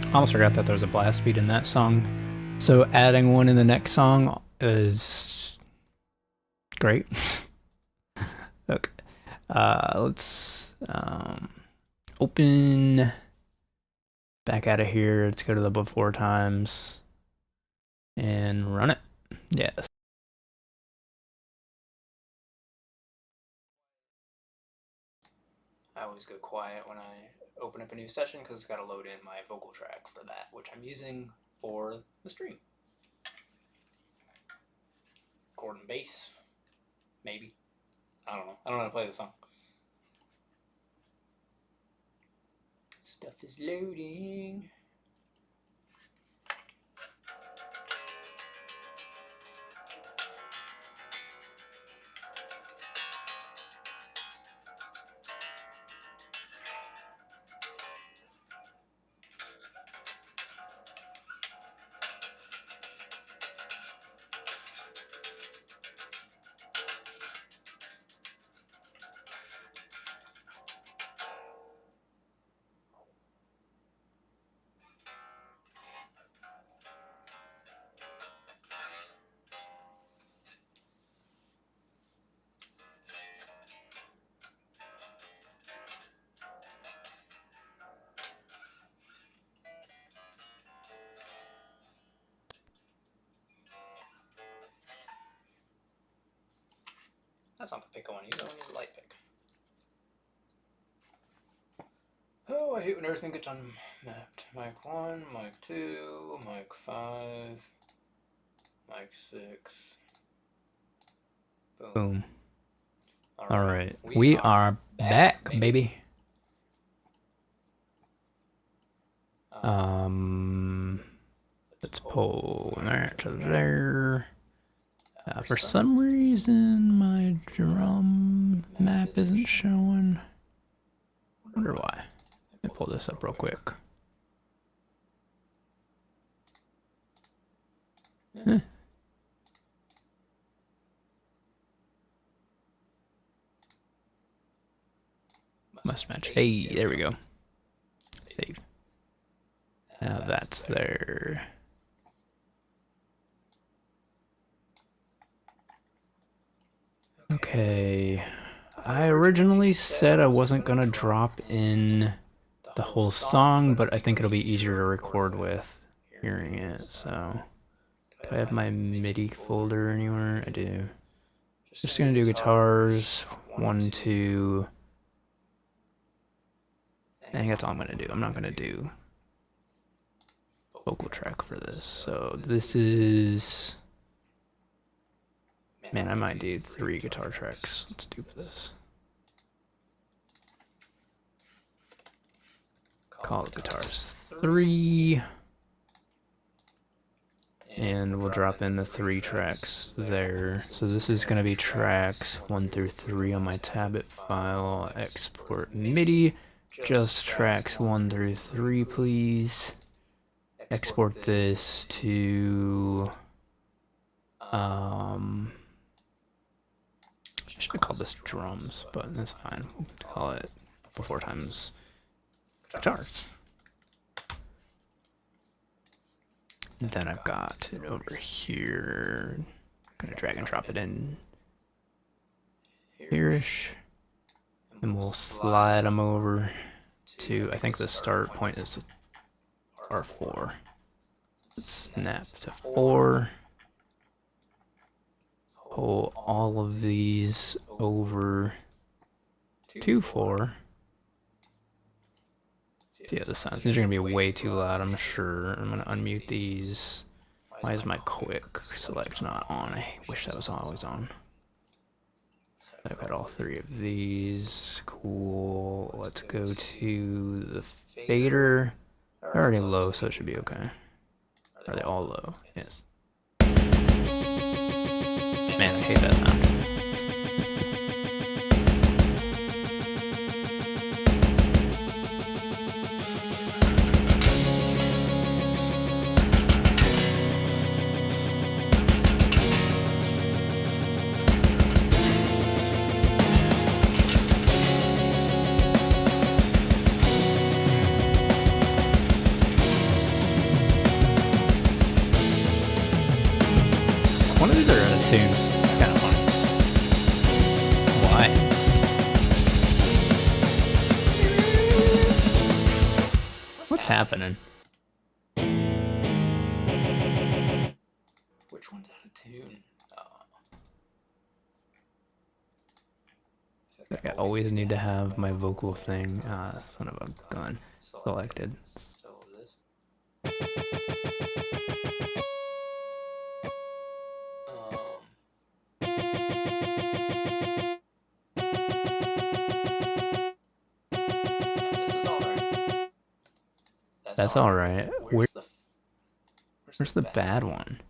S1: I almost forgot that there was a blast beat in that song. So adding one in the next song is great. Okay. Let's open back out of here. Let's go to the before times and run it. Yes. I always go quiet when I open up a new session because it's got to load in my vocal track for that, which I'm using for the stream. Chord and bass, maybe. I don't know. I don't know how to play the song. Stuff is loading. That's not the pick I want to use. I want to use a light pick. Oh, I hate when everything gets unmapped. Mic 1, mic 2, mic 5, mic 6. Boom. Alright. We are back, baby. Let's pull that to there. For some reason, my drum map isn't showing. I wonder why. Let me pull this up real quick. Must match. Hey, there we go. Save. Now that's there. Okay. I originally said I wasn't gonna drop in the whole song, but I think it'll be easier to record with hearing it, so. Do I have my MIDI folder anywhere? I do. Just gonna do guitars, 1, 2. I think that's all I'm gonna do. I'm not gonna do vocal track for this. So this is, man, I might do 3 guitar tracks. Let's do this. Call it guitars 3. And we'll drop in the 3 tracks there. So this is going to be tracks 1 through 3 on my tablet file. Export MIDI. Just tracks 1 through 3, please. Export this to I should have called this drums, but that's fine. We'll call it 4 times guitars. And then I've got it over here. I'm gonna drag and drop it in here-ish. And we'll slide them over to, I think the start point is R4. Snap to 4. Pull all of these over to 4. Yeah, the sounds. These are gonna be way too loud, I'm sure. I'm gonna unmute these. Why is my quick select not on? I wish that was always on. I've got all 3 of these. Cool. Let's go to the fader. They're already low, so it should be okay. Are they all low? Yes. Man, I hate that sound. One of these are out of tune. It's kind of funny. Why? What's happening? Which one's out of tune? I always need to have my vocal thing, son of a gun, selected. That's alright. Where's the bad one?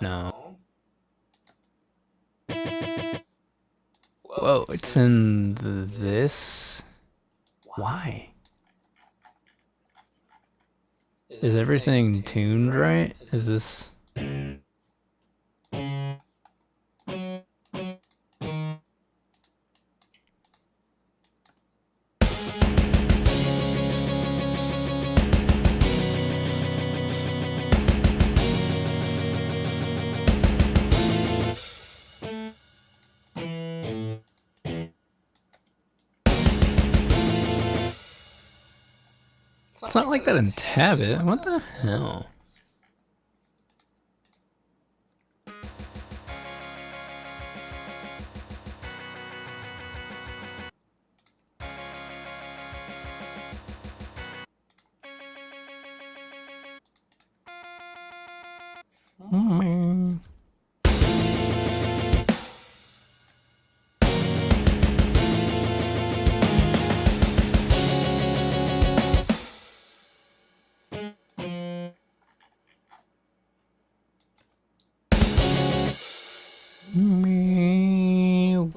S1: No. Whoa, it's in this? Why? Is everything tuned right? Is this... It's not like that in Tabit. What the hell?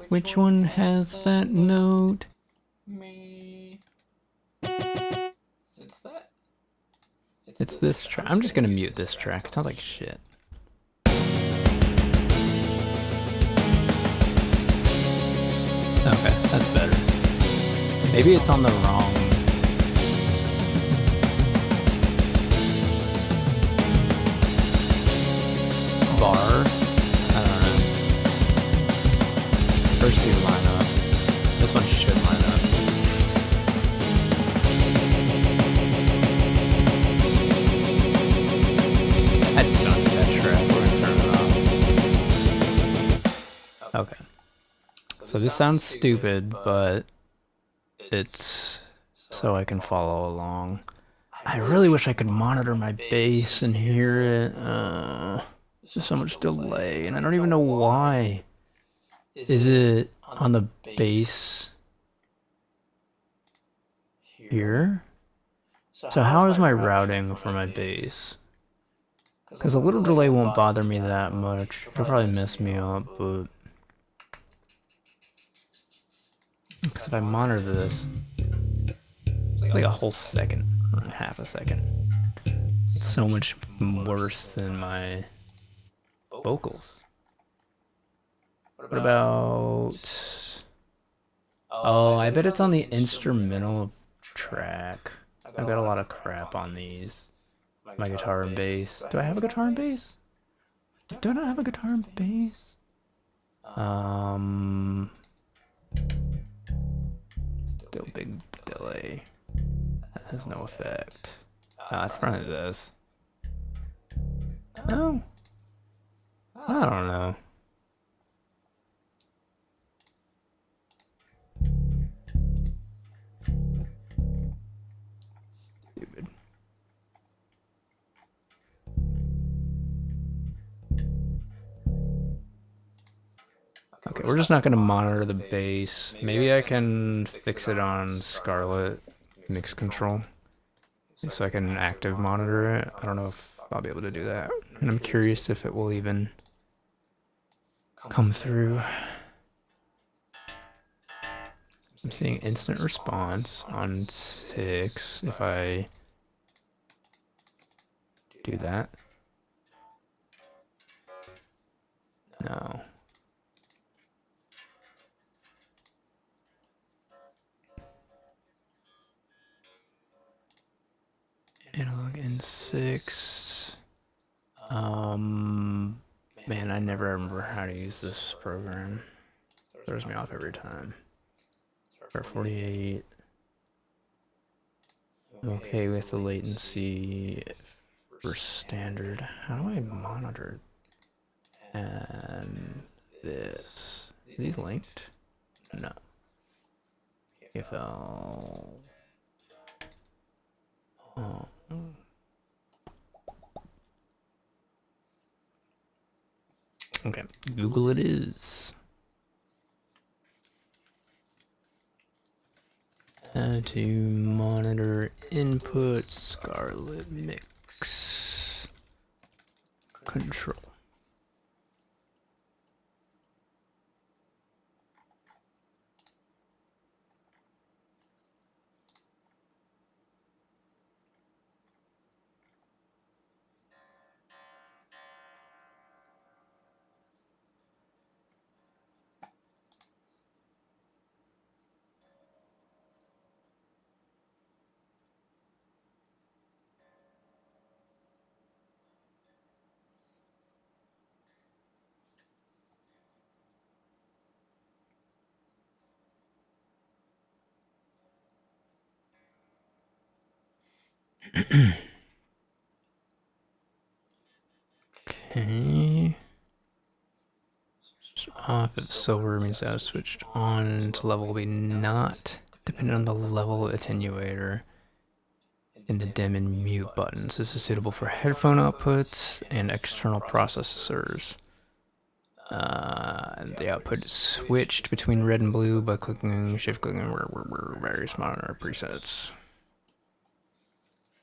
S1: Which one has that note? Me. It's that. It's this track. I'm just gonna mute this track. It sounds like shit. Okay, that's better. Maybe it's on the wrong bar. I don't know. First two line up. This one should line up. I just don't need that track. We're gonna turn it off. Okay. So this sounds stupid, but it's so I can follow along. I really wish I could monitor my bass and hear it. There's so much delay, and I don't even know why. Is it on the bass here? So how is my routing for my bass? Because a little delay won't bother me that much. It'll probably mess me up, but... Because if I monitor this, it's like a whole second, or half a second. It's so much worse than my vocals. What about... Oh, I bet it's on the instrumental track. I've got a lot of crap on these. My guitar and bass. Do I have a guitar and bass? Do I not have a guitar and bass? Still big delay. That has no effect. It's probably this. No. I don't know. Stupid. Okay, we're just not going to monitor the bass. Maybe I can fix it on Scarlett Mix Control, so I can active monitor it. I don't know if I'll be able to do that. And I'm curious if it will even come through. I'm seeing instant response on 6 if I do that. No. Analog in 6. Man, I never remember how to use this program. It throws me off every time. Start 48. I'm okay with the latency for standard. How do I monitor? And this. Are these linked? No. If I'll... Oh. Okay, Google it is. How to monitor input Scarlett Mix Control. Okay. Off if silver means that I've switched on to level will be not dependent on the level attenuator in the dim and mute buttons. This is suitable for headphone outputs and external processors. The output is switched between red and blue by clicking, shift clicking various monitor presets.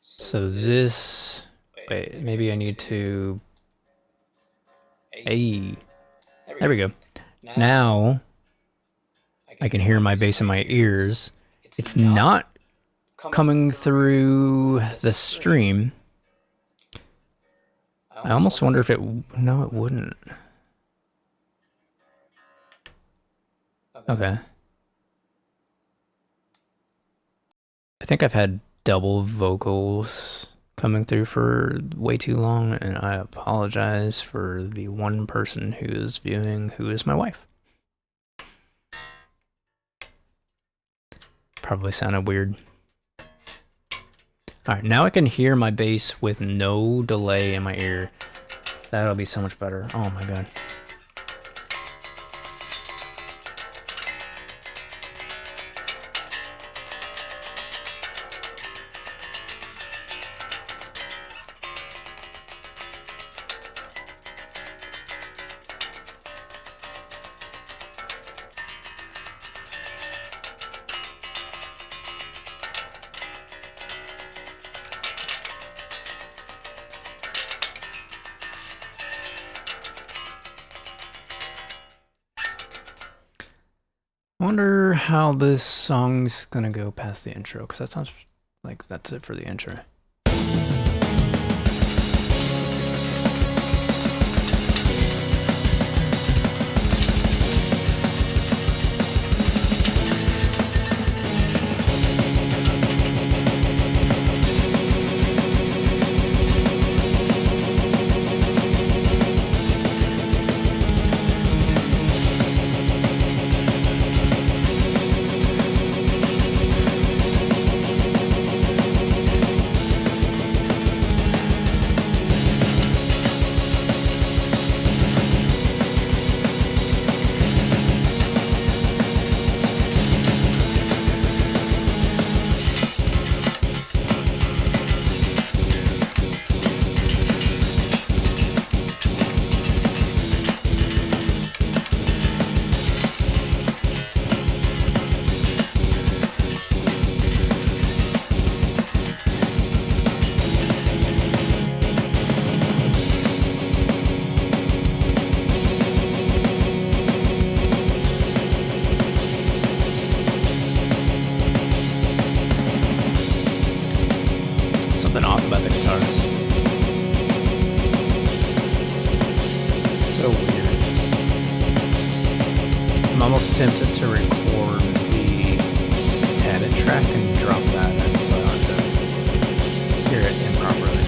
S1: So this, wait, maybe I need to, hey, there we go. Now I can hear my bass in my ears. It's not coming through the stream. I almost wonder if it, no, it wouldn't. Okay. I think I've had double vocals coming through for way too long, and I apologize for the one person who is viewing who is my wife. Probably sounded weird. Alright, now I can hear my bass with no delay in my ear. That'll be so much better. Oh my god. I wonder how this song's gonna go past the intro, because that sounds like that's it for the intro. Something off about the guitars. So weird. I'm almost tempted to record the Tabit track and drop that in so I don't have to hear it improperly.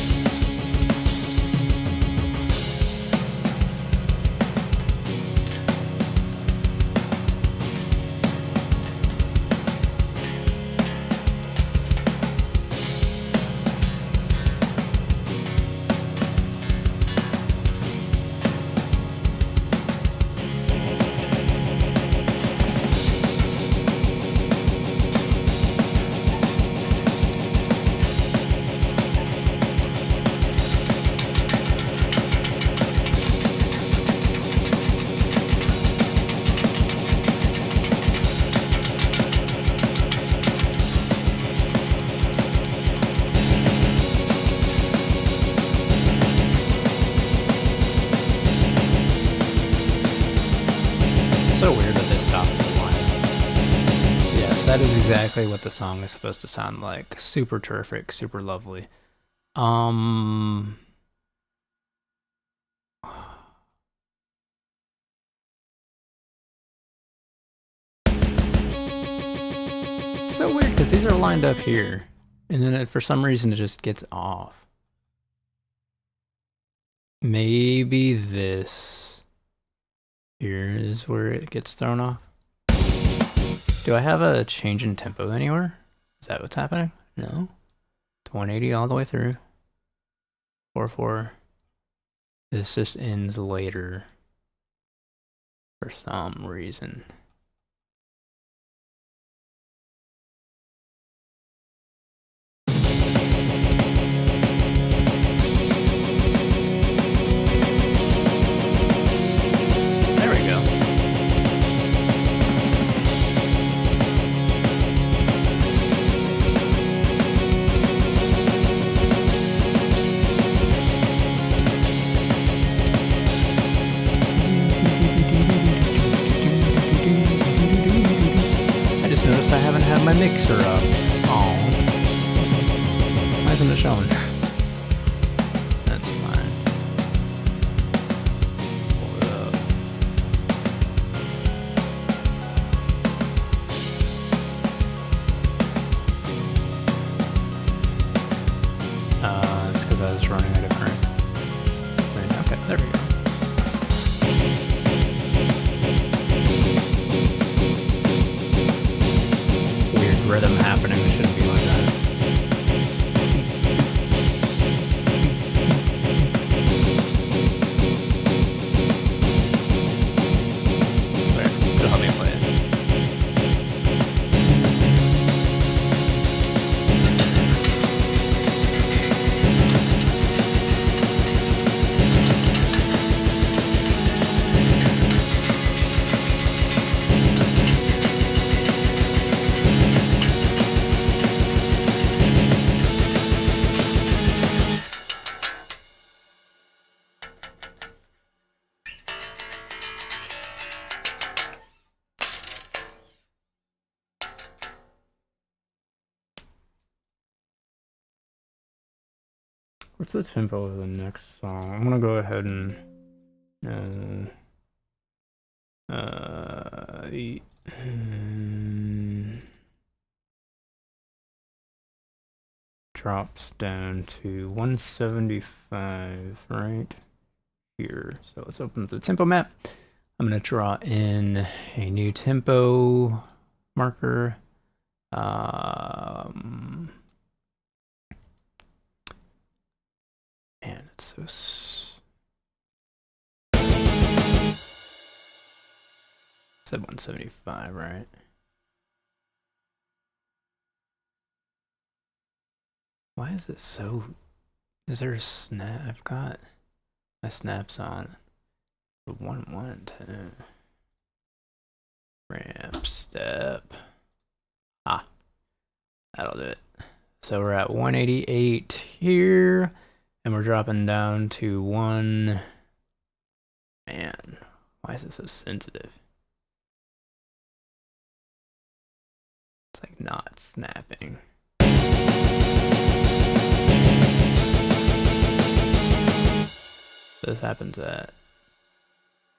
S1: So weird that they stopped the line. Yes, that is exactly what the song is supposed to sound like. Super terrific, super lovely. It's so weird because these are lined up here, and then for some reason it just gets off. Maybe this here is where it gets thrown off. Do I have a change in tempo anywhere? Is that what's happening? No? 180 all the way through. 4/4. This just ends later for some reason. I haven't had my mixer up. Oh, why isn't it showing? That's fine. Pull it up. It's because I was running a different. Okay, there we go. Rhythm happening, it shouldn't be like that. There, it'll help me play it. What's the tempo of the next song? I'm gonna go ahead and drops down to 175 right here. So let's open the tempo map. I'm gonna draw in a new tempo marker. Man, it's so said 175, right? Why is it so? Is there a snap? I've got my snaps on. 1 1 2. Ramp step. Ah, that'll do it. So we're at 188 here. And we're dropping down to 1. Man, why is it so sensitive? It's like not snapping. This happens at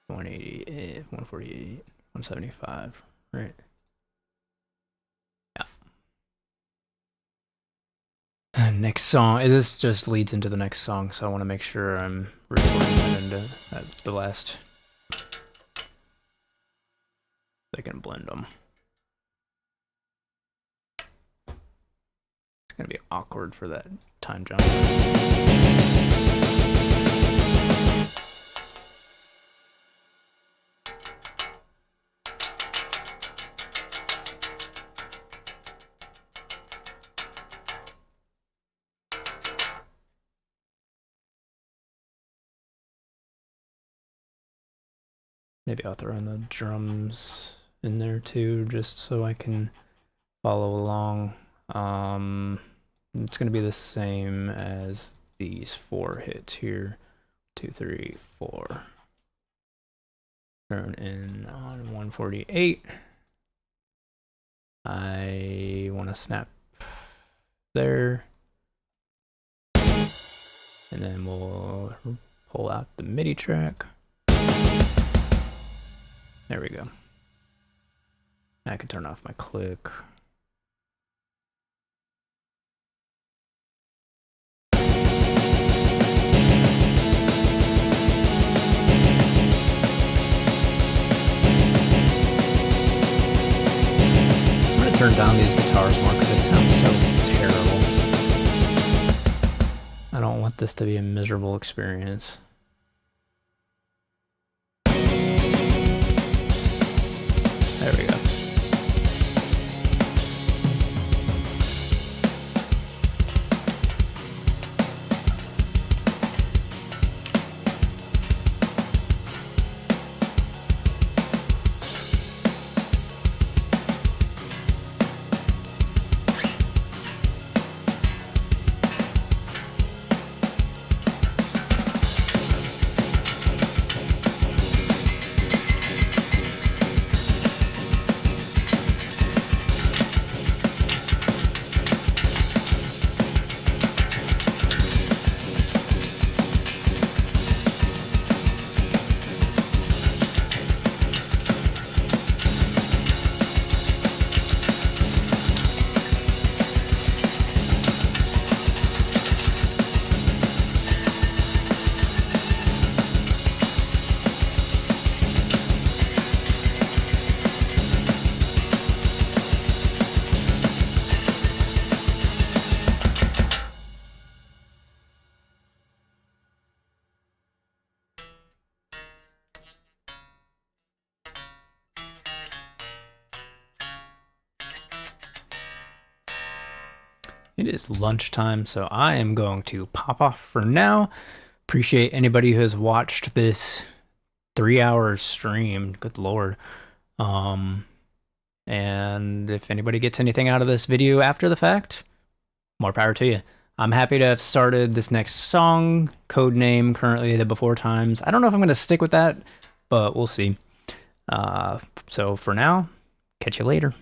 S1: 188, 148, 175, right? Next song. This just leads into the next song, so I want to make sure I'm recording it into the last. They can blend them. It's gonna be awkward for that time jump. Maybe I'll throw in the drums in there too, just so I can follow along. It's going to be the same as these 4 hits here. 2, 3, 4. Turn in on 148. I want to snap there. And then we'll pull out the MIDI track. There we go. I can turn off my click. I'm gonna turn down these guitars more because they sound so terrible. want this to be a miserable experience. There we go. It is lunchtime, so I am going to pop off for now. Appreciate anybody who has watched this 3-hour stream. Good Lord. And if anybody gets anything out of this video after the fact, more power to you. I'm happy to have started this next song, codename currently the Before Times. I don't know if I'm going to stick with that, but we'll see. So for now, catch you later.